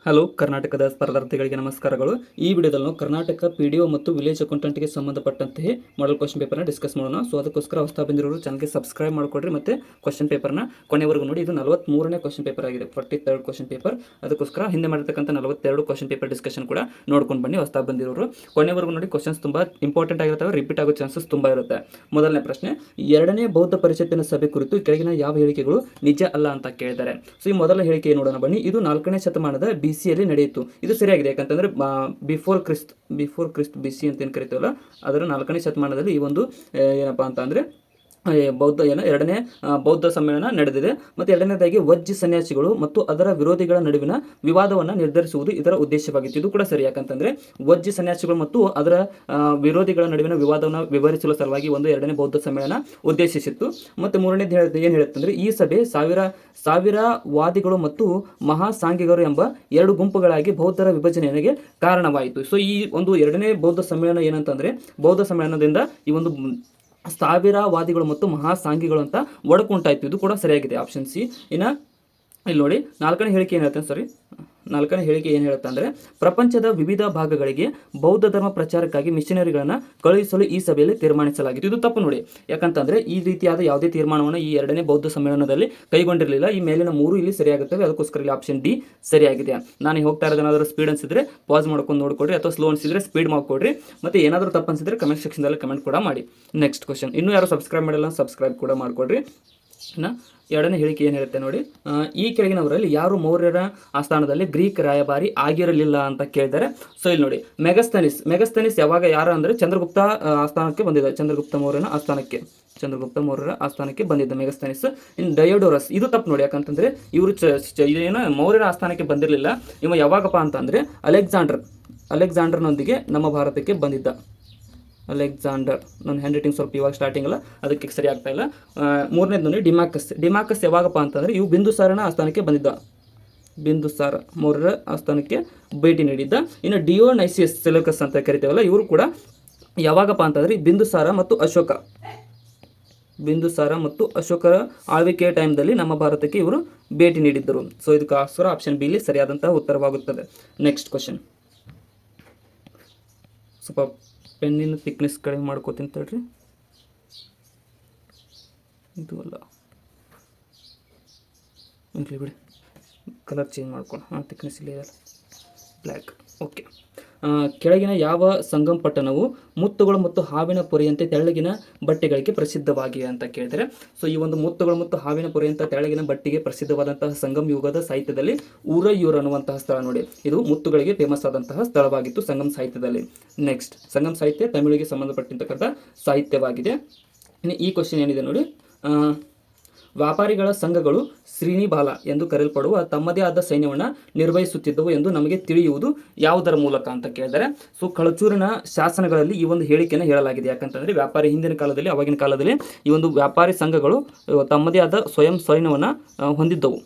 Hello ಕರ್ನಾಟಕದ ಸ್ಪರ್ಧಾರ್ಥಿಗಳಿಗೆ ನಮಸ್ಕಾರಗಳು. ಈ ವಿಡಿಯೋದಲ್ಲಿ ನಾವು ಕರ್ನಾಟಕ PDO ಮತ್ತು ವಿಲೇಜ್ ಅಕೌಂಟೆಂಟ್ಗೆ ಸಂಬಂಧಪಟ್ಟಂತೆ ಮಾಡಲ್ ಕ್ವಶನ್ ಪೇಪರ್ನ ಡಿಸ್ಕಸ್ ಮಾಡೋಣ. ಸೊ ಅದಕ್ಕೋಸ್ಕರ ಹೊಸ ಬಂದಿರೋರು ಚಾನಲ್ಗೆ ಸಬ್ಸ್ಕ್ರೈಬ್ ಮಾಡಿಕೊಡ್ರಿ ಮತ್ತು ಕ್ವಶನ್ ಪೇಪರ್ನ ಕೊನೆವರೆಗೂ ನೋಡಿ. ಇದು 43ನೇ ಕ್ವಶನ್ ಪೇಪರ್ ಆಗಿದೆ, 43rd ಕ್ವಶನ್ ಪೇಪರ್. ಅದಕ್ಕೋಸ್ಕರ ಹಿಂದೆ ಮಾಡಿರ್ತಕ್ಕಂಥ 42 ಕ್ವಶನ್ ಪೇಪರ್ ಡಿಸ್ಕಷನ್ ಕೂಡ ನೋಡ್ಕೊಂಡು ಬನ್ನಿ. ಹೊಸ ಬಂದಿರೋರು ಕೊನೆವರೆಗೂ ನೋಡಿ. ಕ್ವಶನ್ಸ್ ತುಂಬ ಇಂಪಾರ್ಟೆಂಟ್ ಆಗಿರ್ತವೆ, ರಿಪೀಟ್ ಆಗೋ ಚಾನ್ಸಸ್ ತುಂಬ ಇರುತ್ತೆ. ಮೊದಲನೇ ಪ್ರಶ್ನೆ, ಎರಡನೇ ಬೌದ್ಧ ಪರಿಷತ್ತಿನ ಸಭೆ ಕುರಿತು ಕೆಳಗಿನ ಯಾವ ಹೇಳಿಕೆಗಳು ನಿಜ ಅಲ್ಲ ಅಂತ ಕೇಳಿದ್ದಾರೆ. ಸೊ ಈ ಮೊದಲ ಹೇಳಿಕೆ ನೋಡೋಣ ಬನ್ನಿ. ಇದು 4ನೇ ಶತಮಾನದ BCಯಲ್ಲಿ ನಡೆಯಿತು. ಇದು ಸರಿಯಾಗಿದೆ, ಯಾಕಂತಂದ್ರೆ ಬಿಫೋರ್ ಕ್ರಿಸ್ಟ್ BC ಅಂತ ಏನು ಕರಿತೀವಲ್ಲ, ಅದರ 4ನೇ ಶತಮಾನದಲ್ಲಿ ಈ ಒಂದು ಏನಪ್ಪಾ ಅಂತ ಅಂದ್ರೆ ಎರಡನೇ ಬೌದ್ಧ ಸಮ್ಮೇಳನ ನಡೆದಿದೆ. ಮತ್ತು ಎರಡನೇದಾಗಿ ವಜ್ಜಿ ಸನ್ಯಾಸಿಗಳು ಮತ್ತು ಅದರ ವಿರೋಧಿಗಳ ನಡುವಿನ ವಿವಾದವನ್ನು ನಿರ್ಧರಿಸುವುದು ಇದರ ಉದ್ದೇಶವಾಗಿತ್ತು. ಇದು ಕೂಡ ಸರಿ, ಯಾಕಂತಂದ್ರೆ ವಜ್ಜಿ ಸನ್ಯಾಸಿಗಳು ಮತ್ತು ಅದರ ವಿರೋಧಿಗಳ ನಡುವಿನ ವಿವಾದವನ್ನು ವಿವರಿಸಲು ಸಲುವಾಗಿ ಎರಡನೇ ಬೌದ್ಧ ಸಮ್ಮೇಳನ ಉದ್ದೇಶಿಸಿತ್ತು. ಮತ್ತು ಮೂರನೇದು ಏನು ಹೇಳುತ್ತಂದ್ರೆ, ಈ ಸಭೆ ಸಾವಿರ ವಾದಿಗಳು ಮತ್ತು ಮಹಾಸಾಂಘಿಕರು ಎಂಬ ಎರಡು ಗುಂಪುಗಳಾಗಿ ಬೌದ್ಧರ ವಿಭಜನೆಗೆ ಕಾರಣವಾಯಿತು. ಸೊ ಈ ಎರಡನೇ ಬೌದ್ಧ ಸಮ್ಮೇಳನ ಏನಂತಂದ್ರೆ, ಬೌದ್ಧ ಸಮ್ಮೇಳನದಿಂದ ಈ ಸಾವಿರ ವಾದಿಗಳು ಮತ್ತು ಮಹಾಸಾಂಘಿಗಳು ಅಂತ ಒಡಕುಂಟಾಯಿತು. ಇದು ಕೂಡ ಸರಿಯಾಗಿದೆ, ಆಪ್ಷನ್ ಸಿ. ಇನ್ನು ಇಲ್ಲಿ ನೋಡಿ, ನಾಲ್ಕನೇ ಹೇಳಿಕೆ ಏನು ಹೇಳುತ್ತೆ ಅಂದರೆ, ಪ್ರಪಂಚದ ವಿವಿಧ ಭಾಗಗಳಿಗೆ ಬೌದ್ಧ ಧರ್ಮ ಪ್ರಚಾರಕ್ಕಾಗಿ ಮಿಷನರಿಗಳನ್ನು ಕಳುಹಿಸಲು ಈ ಸಭೆಯಲ್ಲಿ ತೀರ್ಮಾನಿಸಲಾಗಿತ್ತು. ಇದು ತಪ್ಪು ನೋಡಿ, ಯಾಕಂತಂದ್ರೆ ಈ ರೀತಿಯಾದ ಯಾವುದೇ ತೀರ್ಮಾನವನ್ನು ಈ ಎರಡನೇ ಬೌದ್ಧ ಸಮ್ಮೇಳನದಲ್ಲಿ ಕೈಗೊಂಡಿರಲಿಲ್ಲ. ಈ ಮೇಲಿನ 3 ಇಲ್ಲಿ ಸರಿಯಾಗುತ್ತವೆ, ಅದಕ್ಕೋಸ್ಕರ ಇಲ್ಲಿ ಆಪ್ಷನ್ ಡಿ ಸರಿಯಾಗಿದೆ. ನಾನು ಹೋಗ್ತಾ ಇರೋದೇನಾದರೂ ಸ್ಪೀಡ್ ಅನ್ಸಿದ್ರೆ ಪಾಸ್ ಮಾಡ್ಕೊಂಡು ನೋಡ್ಕೊಡ್ರಿ, ಅಥವಾ ಸ್ಲೋ ಅನ್ಸಿದ್ರೆ ಸ್ಪೀಡ್ ಮಾಡ್ಕೊಡ್ರಿ. ಮತ್ತೆ ಏನಾದರೂ ತಪ್ಪು ಅನ್ಸಿದ್ರೆ ಕಮೆಂಟ್ ಸೆಕ್ಷನ್ದಲ್ಲಿ ಕಮೆಂಟ್ ಕೂಡ ಮಾಡಿ. ನೆಕ್ಸ್ಟ್ ಕ್ವಶನ್, ಇನ್ನೂ ಯಾರು ಸಬ್ಸ್ಕ್ರೈಬ್ ಮಾಡಿಲ್ಲ ಸಬ್ಸ್ಕ್ರೈಬ್ ಕೂಡ ಮಾಡ್ಕೊಡ್ರಿ. ಎರಡನೇ ಹೇಳಿಕೆ ಏನು ಹೇಳುತ್ತೆ ನೋಡಿ, ಈ ಕೆಳಗಿನವರಲ್ಲಿ ಯಾರು ಮೌರ್ಯರ ಆಸ್ಥಾನದಲ್ಲಿ ಗ್ರೀಕ್ ರಾಯಭಾರಿ ಆಗಿರಲಿಲ್ಲ ಅಂತ ಕೇಳಿದ್ದಾರೆ. ಸೊ ಇಲ್ಲಿ ನೋಡಿ, ಮೆಗಸ್ತನಿಸ್ ಯಾವಾಗ ಯಾರು ಅಂದರೆ ಚಂದ್ರಗುಪ್ತ ಆಸ್ಥಾನಕ್ಕೆ ಬಂದಿದ್ದ, ಚಂದ್ರಗುಪ್ತ ಮೌರ್ಯರ ಆಸ್ಥಾನಕ್ಕೆ ಬಂದಿದ್ದ ಮೆಗಸ್ತನಿಸ್. ಇನ್ನು ಡಯೋಡೋರಸ್, ಇದು ತಪ್ಪು ನೋಡಿ, ಯಾಕಂತಂದ್ರೆ ಇವರು ಇದೇನೋ ಮೌರ್ಯರ ಆಸ್ಥಾನಕ್ಕೆ ಬಂದಿರಲಿಲ್ಲ. ಇವ ಯಾವಾಗಪ್ಪ ಅಂತಂದ್ರೆ ಅಲೆಕ್ಸಾಂಡರ್ನೊಂದಿಗೆ ನಮ್ಮ ಭಾರತಕ್ಕೆ ಬಂದಿದ್ದ. ಅಲೆಕ್ಸಾಂಡರ್, ನನ್ನ ಹ್ಯಾಂಡ್ ರೈಟಿಂಗ್ ಸ್ವಲ್ಪ ಇವಾಗ ಸ್ಟಾರ್ಟಿಂಗ್ ಅಲ್ಲ, ಅದಕ್ಕೆ ಸರಿ ಆಗ್ತಾ ಇಲ್ಲ. ಮೂರನೇದು ನೋಡಿ, ಡಿಮಾಕಸ್ ಯಾವಾಗಪ್ಪ ಅಂತಂದರೆ ಇವು ಬಿಂದುಸಾರನ ಆಸ್ಥಾನಕ್ಕೆ ಬಂದಿದ್ದ, ಬಿಂದುಸಾರ ಮೌರ್ಯರ ಆಸ್ಥಾನಕ್ಕೆ ಭೇಟಿ ನೀಡಿದ್ದ. ಇನ್ನು ಡಿಯೋನೈಸಿಯಸ್ ಸೆಲೆಕಸ್ ಅಂತ ಕರಿತೇವಲ್ಲ, ಇವರು ಕೂಡ ಯಾವಾಗಪ್ಪ ಅಂತಂದರೆ ಬಿಂದುಸಾರ ಮತ್ತು ಅಶೋಕರ ಆಳ್ವಿಕೆಯ ಟೈಮ್ದಲ್ಲಿ ನಮ್ಮ ಭಾರತಕ್ಕೆ ಇವರು ಭೇಟಿ ನೀಡಿದ್ದರು. ಸೊ ಇದಕ್ಕೋಸ್ಕರ ಆಪ್ಷನ್ ಬಿ ಇಲ್ಲಿ ಸರಿಯಾದಂತಹ ಉತ್ತರವಾಗುತ್ತದೆ. ನೆಕ್ಸ್ಟ್ ಕ್ವಶನ್, ಸ್ವಲ್ಪ ಪೆನ್ನಿನ ಥಿಕ್ನೆಸ್ ಕಡಿಮೆ ಮಾಡ್ಕೋತೀನಿ ತಡ್ರಿ. ಇದು ಅಲ್ಲ, ಇರಲಿ ಬಿಡಿ, ಕಲರ್ ಚೇಂಜ್ ಮಾಡ್ಕೊಂಡು ಥಿಕ್ನೆಸ್ ಇಲ್ಲಿ ಇದಲ್ಲ, ಬ್ಲ್ಯಾಕ್. ಓಕೆ, ಕೆಳಗಿನ ಯಾವ ಸಂಗಮ ಪಟ್ಟಣವು ಮುತ್ತುಗಳು ಮತ್ತು ಹಾವಿನ ಪೊರೆಯಂತೆ ತೆಳ್ಳಗಿನ ಬಟ್ಟೆಗಳಿಗೆ ಪ್ರಸಿದ್ಧವಾಗಿವೆ ಅಂತ ಕೇಳಿದರೆ, ಸೊ ಈ ಮುತ್ತುಗಳು ಮತ್ತು ಹಾವಿನ ಪೊರೆಯಂತ ತೆಳ್ಳಗಿನ ಬಟ್ಟೆಗೆ ಪ್ರಸಿದ್ಧವಾದಂತಹ ಸಂಗಮ ಯುಗದ ಸಾಹಿತ್ಯದಲ್ಲಿ ಊರಯ್ಯೂರ್ ಅನ್ನುವಂತಹ ಸ್ಥಳ ನೋಡಿ, ಇದು ಮುತ್ತುಗಳಿಗೆ ಫೇಮಸ್ ಆದಂತಹ ಸ್ಥಳವಾಗಿತ್ತು ಸಂಗಮ ಸಾಹಿತ್ಯದಲ್ಲಿ. ನೆಕ್ಸ್ಟ್, ಸಂಗಮ ಸಾಹಿತ್ಯ ತಮಿಳಿಗೆ ಸಂಬಂಧಪಟ್ಟಿರ್ತಕ್ಕಂಥ ಸಾಹಿತ್ಯವಾಗಿದೆ. ಈ ಕ್ವಶನ್ ಏನಿದೆ ನೋಡಿ, ವ್ಯಾಪಾರಿಗಳ ಸಂಘಗಳು ಶ್ರೀನಿಬಾಲ ಎಂದು ಕರೆಯಲ್ಪಡುವ ತಮ್ಮದೇ ಆದ ಸೈನ್ಯವನ್ನು ನಿರ್ವಹಿಸುತ್ತಿದ್ದವು ಎಂದು ನಮಗೆ ತಿಳಿಯುವುದು ಯಾವುದರ ಮೂಲಕ ಅಂತ ಕೇಳಿದರೆ, ಸೊ ಕಳಚೂರಿನ ಶಾಸನಗಳಲ್ಲಿ ಈ ಹೇಳಿಕೆಯನ್ನು ಹೇಳಲಾಗಿದೆ. ಯಾಕಂತಂದರೆ ಹಿಂದಿನ ಕಾಲದಲ್ಲಿ, ಅವಾಗಿನ ಕಾಲದಲ್ಲಿ ಈ ವ್ಯಾಪಾರಿ ಸಂಘಗಳು ತಮ್ಮದೇ ಆದ ಸ್ವಯಂ ಸೈನ್ಯವನ್ನು ಹೊಂದಿದ್ದವು.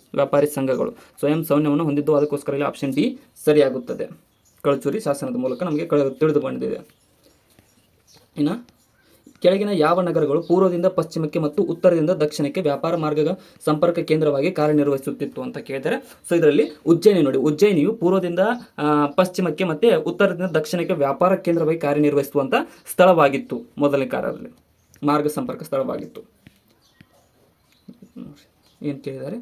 ಅದಕ್ಕೋಸ್ಕರ ಇಲ್ಲಿ ಆಪ್ಷನ್ ಡಿ ಸರಿಯಾಗುತ್ತದೆ. ಕಳಚೂರಿ ಶಾಸನದ ಮೂಲಕ ನಮಗೆ ತಿಳಿದು ಬಂದಿದೆ. ಇನ್ನು ಕೆಳಗಿನ ಯಾವ ನಗರಗಳು ಪೂರ್ವದಿಂದ ಪಶ್ಚಿಮಕ್ಕೆ ಮತ್ತು ಉತ್ತರದಿಂದ ದಕ್ಷಿಣಕ್ಕೆ ವ್ಯಾಪಾರ ಮಾರ್ಗದ ಸಂಪರ್ಕ ಕೇಂದ್ರವಾಗಿ ಕಾರ್ಯನಿರ್ವಹಿಸುತ್ತಿತ್ತು ಅಂತ ಕೇಳಿದರೆ, ಸೊ ಇದರಲ್ಲಿ ಉಜ್ಜಯಿನಿ ನೋಡಿ, ಉಜ್ಜಯಿನಿಯು ಪೂರ್ವದಿಂದ ಪಶ್ಚಿಮಕ್ಕೆ ಮತ್ತು ಉತ್ತರದಿಂದ ದಕ್ಷಿಣಕ್ಕೆ ವ್ಯಾಪಾರ ಕೇಂದ್ರವಾಗಿ ಕಾರ್ಯನಿರ್ವಹಿಸುವಂಥ ಸ್ಥಳವಾಗಿತ್ತು. ಮೊದಲನೇ ಕಾಲದಲ್ಲಿ ಮಾರ್ಗ ಸಂಪರ್ಕ ಸ್ಥಳವಾಗಿತ್ತು. ಏನು ಕೇಳಿದ್ದಾರೆ,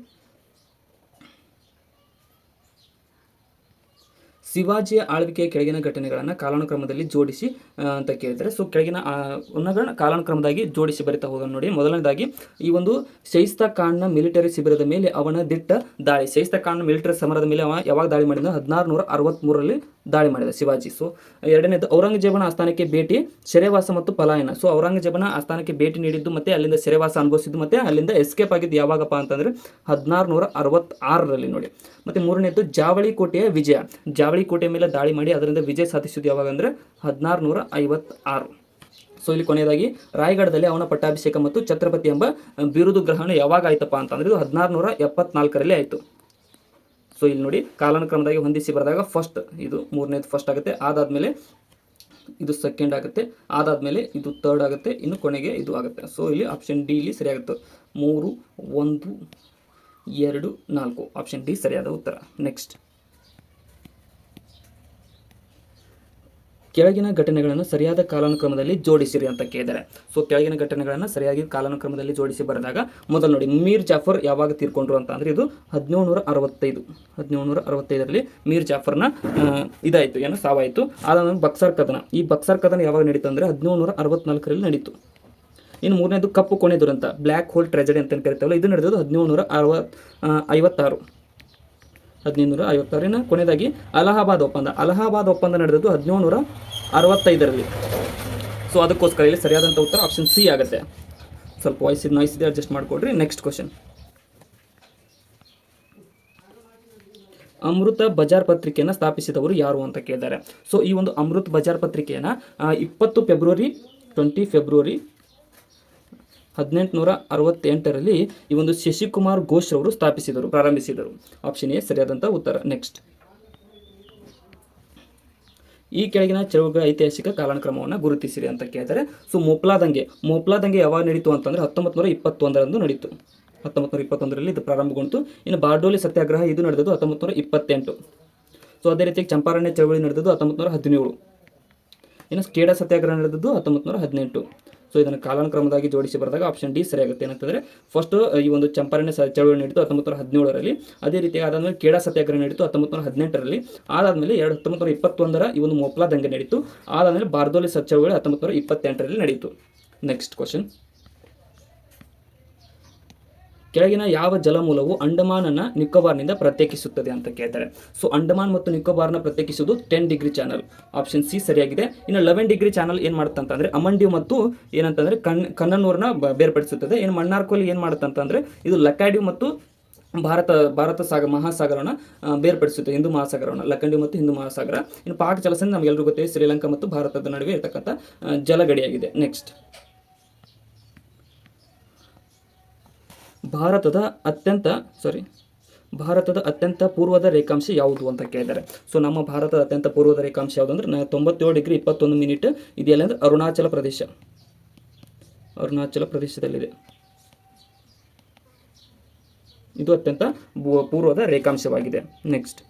ಶಿವಾಜಿಯ ಆಳ್ವಿಕೆಯ ಕೆಳಗಿನ ಘಟನೆಗಳನ್ನು ಕಾಲಾನುಕ್ರಮದಲ್ಲಿ ಜೋಡಿಸಿ ಅಂತ ಕೇಳಿದರೆ, ಸೊ ಕೆಳಗಿನ ಕಾಲಾನುಕ್ರಮದಾಗಿ ಜೋಡಿಸಿ ಬರಿತಾ ಹೋಗೋಣ ನೋಡಿ. ಮೊದಲನೇದಾಗಿ ಈ ಶೈಸ್ತಾ ಖಾನ್ನ ಮಿಲಿಟರಿ ಶಿಬಿರದ ಮೇಲೆ ಅವನ ದಿಟ್ಟ ದಾಳಿ. ಶೈಸ್ತಾ ಖಾನ್ ಮಿಲಿಟರಿ ಸಮರದ ಮೇಲೆ ಅವ ಯಾವಾಗ ದಾಳಿ ಮಾಡಿದ, 1663ರಲ್ಲಿ ದಾಳಿ ಮಾಡಿದ ಶಿವಾಜಿ. ಸೊ ಎರಡನೇದು, ಔರಂಗಜೇಬನ ಆಸ್ಥಾನಕ್ಕೆ ಭೇಟಿ, ಸೆರೆವಾಸ ಮತ್ತು ಪಲಾಯನ. ಸೊ ಔರಂಗಜೇಬನ ಆಸ್ಥಾನಕ್ಕೆ ಭೇಟಿ ನೀಡಿದ್ದು ಮತ್ತು ಅಲ್ಲಿಂದ ಸೆರೆವಾಸ ಅನುಭವಿಸಿದ್ದು ಮತ್ತು ಅಲ್ಲಿಂದ ಎಸ್ಕೇಪ್ ಆಗಿದ್ದು ಯಾವಾಗಪ್ಪ ಅಂತಂದರೆ 1666ರಲ್ಲಿ ನೋಡಿ. ಮತ್ತು ಮೂರನೇದು, ಜಾವಳಿ ಕೋಟೆಯ ವಿಜಯ. ಜಾವಳಿ ಕೋಟೆಯ ಮೇಲೆ ದಾಳಿ ಮಾಡಿ ಅದರಿಂದ ವಿಜಯ ಸಾಧಿಸಿದ್ದು ಯಾವಾಗ ಅಂದರೆ 1656. ಸೊ ಇಲ್ಲಿ ಕೊನೆಯದಾಗಿ, ರಾಯಗಢದಲ್ಲಿ ಅವನ ಪಟ್ಟಾಭಿಷೇಕ ಮತ್ತು ಛತ್ರಪತಿ ಎಂಬ ಬಿರುದು ಗ್ರಹಣ ಯಾವಾಗ ಆಯ್ತಪ್ಪ ಅಂತಂದರೆ ಇದು 1674ರಲ್ಲಿ ಆಯಿತು. ಸೊ ಇಲ್ಲಿ ನೋಡಿ, ಕಾಲಾನುಕ್ರಮದಾಗಿ ಹೊಂದಿಸಿ ಬರೆದಾಗ ಫಸ್ಟ್ ಇದು ಮೂರನೇದು ಫಸ್ಟ್ ಆಗುತ್ತೆ, ಅದಾದಮೇಲೆ ಇದು ಸೆಕೆಂಡ್ ಆಗುತ್ತೆ, ಅದಾದಮೇಲೆ ಇದು ಥರ್ಡ್ ಆಗುತ್ತೆ, ಇನ್ನು ಕೊನೆಗೆ ಇದು ಆಗುತ್ತೆ. ಸೊ ಇಲ್ಲಿ ಆಪ್ಷನ್ ಡಿ ಇಲ್ಲಿ ಸರಿಯಾಗುತ್ತೆ. 3, 1, 2, 4 ಆಪ್ಷನ್ ಡಿ ಸರಿಯಾದ ಉತ್ತರ. ನೆಕ್ಸ್ಟ್, ಕೆಳಗಿನ ಘಟನೆಗಳನ್ನು ಸರಿಯಾದ ಕಾಲಾನುಕ್ರಮದಲ್ಲಿ ಜೋಡಿಸಿರಿ ಅಂತ ಕೇಳಿದ್ದಾರೆ. ಸೊ ಕೆಳಗಿನ ಘಟನೆಗಳನ್ನು ಸರಿಯಾಗಿ ಕಾಲಾನುಕ್ರಮದಲ್ಲಿ ಜೋಡಿಸಿ ಬರೆದಾಗ ಮೊದಲು ನೋಡಿ, ಮೀರ್ ಜಾಫರ್ ಯಾವಾಗ ತೀರ್ಕೊಂಡ್ರು ಅಂತ ಅಂದರೆ ಇದು 1765ರಲ್ಲಿ ಮೀರ್ ಜಾಫರ್ನ ಇದಾಯಿತು, ಏನು ಸಾವಾಯಿತು. ಆದ ಬಕ್ಸರ್ ಕದನ, ಈ ಬಕ್ಸರ್ ಕದನ ಯಾವಾಗ ನಡೀತು ಅಂದರೆ 1764ರಲ್ಲಿ ನಡೀತು. ಇನ್ನು ಮೂರನೇದು ಕಪ್ಪು ಕೊನೆ ದುರಂತ, ಬ್ಲ್ಯಾಕ್ ಹೋಲ್ ಟ್ರೆಜಡಿ ಅಂತ ಕರಿತಾವಲ್ಲ, ಇದು ನಡೆದದ್ದು 1756. ಇನ್ನು ಕೊನೆಯದಾಗಿ ಅಲಹಾಬಾದ್ ಒಪ್ಪಂದ ನಡೆದದ್ದು 1765ರಲ್ಲಿ. ಸೊ ಅದಕ್ಕೋಸ್ಕರ ಇಲ್ಲಿ ಸರಿಯಾದಂಥ ಉತ್ತರ ಆಪ್ಷನ್ ಸಿ ಆಗುತ್ತೆ. ಸ್ವಲ್ಪ ವಾಯ್ಸ್ ನಾಯ್ಸ್ ಇದೆ, ಅಡ್ಜಸ್ಟ್ ಮಾಡಿಕೊಡ್ರಿ. ನೆಕ್ಸ್ಟ್ ಕ್ವಶನ್, ಅಮೃತ ಬಜಾರ್ ಪತ್ರಿಕೆಯನ್ನು ಸ್ಥಾಪಿಸಿದವರು ಯಾರು ಅಂತ ಕೇಳಿದ್ದಾರೆ. ಸೊ ಈ ಒಂದು ಅಮೃತ್ ಬಜಾರ್ ಪತ್ರಿಕೆಯನ್ನು 20 ಫೆಬ್ರವರಿ 1868ರಲ್ಲಿ ಈ ಒಂದು ಶಶಿಕುಮಾರ್ ಘೋಷ್ ರವರು ಪ್ರಾರಂಭಿಸಿದರು. ಆಪ್ಷನ್ ಎ ಸರಿಯಾದಂಥ ಉತ್ತರ. ನೆಕ್ಸ್ಟ್, ಈ ಕೆಳಗಿನ ಚಳುವಳಿಗಳ ಐತಿಹಾಸಿಕ ಕಾಲಾನುಕ್ರಮವನ್ನು ಗುರುತಿಸಿರಿ ಅಂತ ಕೇಳಿದರೆ. ಸೊ ಮೊಪ್ಲಾ ದಂಗೆ ಯಾವಾಗ ನಡೀತು ಅಂತಂದರೆ 1921ರಂದು ನಡೀತು. 1921ರಲ್ಲಿ ಇದು ಪ್ರಾರಂಭಗೊಂಡು. ಇನ್ನು ಬಾರ್ಡೋಲಿ ಸತ್ಯಾಗ್ರಹ ಇದು ನಡೆದದ್ದು 1928. ಸೊ ಅದೇ ರೀತಿ ಚಂಪಾರಣ್ಯ ಚಳವಳಿ ನಡೆದದ್ದು 1917. ಇನ್ನು ಖೇಡಾ ಸತ್ಯಾಗ್ರಹ ನಡೆದದ್ದು 1918. ಸೊ ಇದನ್ನು ಕಾಲಾನುಕ್ರಮದಾಗಿ ಜೋಡಿಸಿ ಬರೆದಾಗ ಆಪ್ಷನ್ ಡಿ ಸರಿಯಾಗುತ್ತೆ. ಏನಂತಂದರೆ ಫಸ್ಟ್ ಈ ಒಂದು ಚಂಪಾರಣ್ಯ ಚಳವಳಿ ನಡೀತು 1917ರಲ್ಲಿ. ಅದೇ ರೀತಿ ಆದಾದ್ಮೇಲೆ ಖೇಡಾ ಸತ್ಯಾಗ್ರಹ ನಡೀತು 1918ರಲ್ಲಿ. ಅದಾದಮೇಲೆ 1921ರ ಈ ಒಂದು ಮೊಪ್ಲಾ ದಂಗೆ ನಡೀತು. ಅದಾದಮೇಲೆ ಬಾರ್ದೋಲಿ ಚಳವಳಿ 1928ರಲ್ಲಿ ನಡೀತು. ನೆಕ್ಸ್ಟ್ ಕ್ವಶನ್, ಕೆಳಗಿನ ಯಾವ ಜಲಮೂಲವು ಅಂಡಮಾನನ್ನು ನಿಕೋಬಾರ್ನಿಂದ ಪ್ರತ್ಯೇಕಿಸುತ್ತದೆ ಅಂತ ಕೇಳ್ತಾರೆ. ಸೊ ಅಂಡಮಾನ್ ಮತ್ತು ನಿಕೋಬಾರ್ನ ಪ್ರತ್ಯೇಕಿಸುವುದು 10 ಡಿಗ್ರಿ ಚಾನಲ್. ಆಪ್ಷನ್ ಸಿ ಸರಿಯಾಗಿದೆ. ಇನ್ನು 11 ಡಿಗ್ರಿ ಚಾನಲ್ ಏನು ಮಾಡುತ್ತೆ ಅಂತಂದರೆ ಅಮಂಡ್ಯೂ ಮತ್ತು ಏನಂತಂದರೆ ಕಣ್ಣನ್ನೂರನ್ನ ಬೇರ್ಪಡಿಸುತ್ತದೆ. ಇನ್ನು ಮನ್ನಾರ್ಕೋಲಿ ಏನು ಮಾಡುತ್ತೆ ಅಂತಂದರೆ ಇದು ಲಕ್ಕಾಡ್ಯೂ ಮತ್ತು ಭಾರತ ಮಹಾಸಾಗರವನ್ನು ಬೇರ್ಪಡಿಸುತ್ತೆ, ಹಿಂದೂ ಮಹಾಸಾಗರವನ್ನು. ಲಕ್ಕಂಡಿ ಮತ್ತು ಹಿಂದೂ ಮಹಾಸಾಗರ. ಇನ್ನು ಪಾಕ್ ಜಲಸಂಧಿ ನಮಗೆಲ್ಲರಿಗೂ ಗೊತ್ತಿದೆ, ಶ್ರೀಲಂಕಾ ಮತ್ತು ಭಾರತದ ನಡುವೆ ಇರತಕ್ಕಂಥ ಜಲಗಡಿಯಾಗಿದೆ. ನೆಕ್ಸ್ಟ್, ಭಾರತದ ಅತ್ಯಂತ ಪೂರ್ವದ ರೇಖಾಂಶ ಯಾವುದು ಅಂತ ಕೇಳಿದ್ದಾರೆ. ಸೊ ನಮ್ಮ ಭಾರತದ ಅತ್ಯಂತ ಪೂರ್ವದ ರೇಖಾಂಶ ಯಾವುದು ಅಂದರೆ 97 ಡಿಗ್ರಿ 21 ಮಿನಿಟ್ ಇದೆಯಲ್ಲ ಅಂದರೆ ಅರುಣಾಚಲ ಪ್ರದೇಶದಲ್ಲಿದೆ. ಇದು ಅತ್ಯಂತ ಪೂರ್ವದ ರೇಖಾಂಶವಾಗಿದೆ. ನೆಕ್ಸ್ಟ್,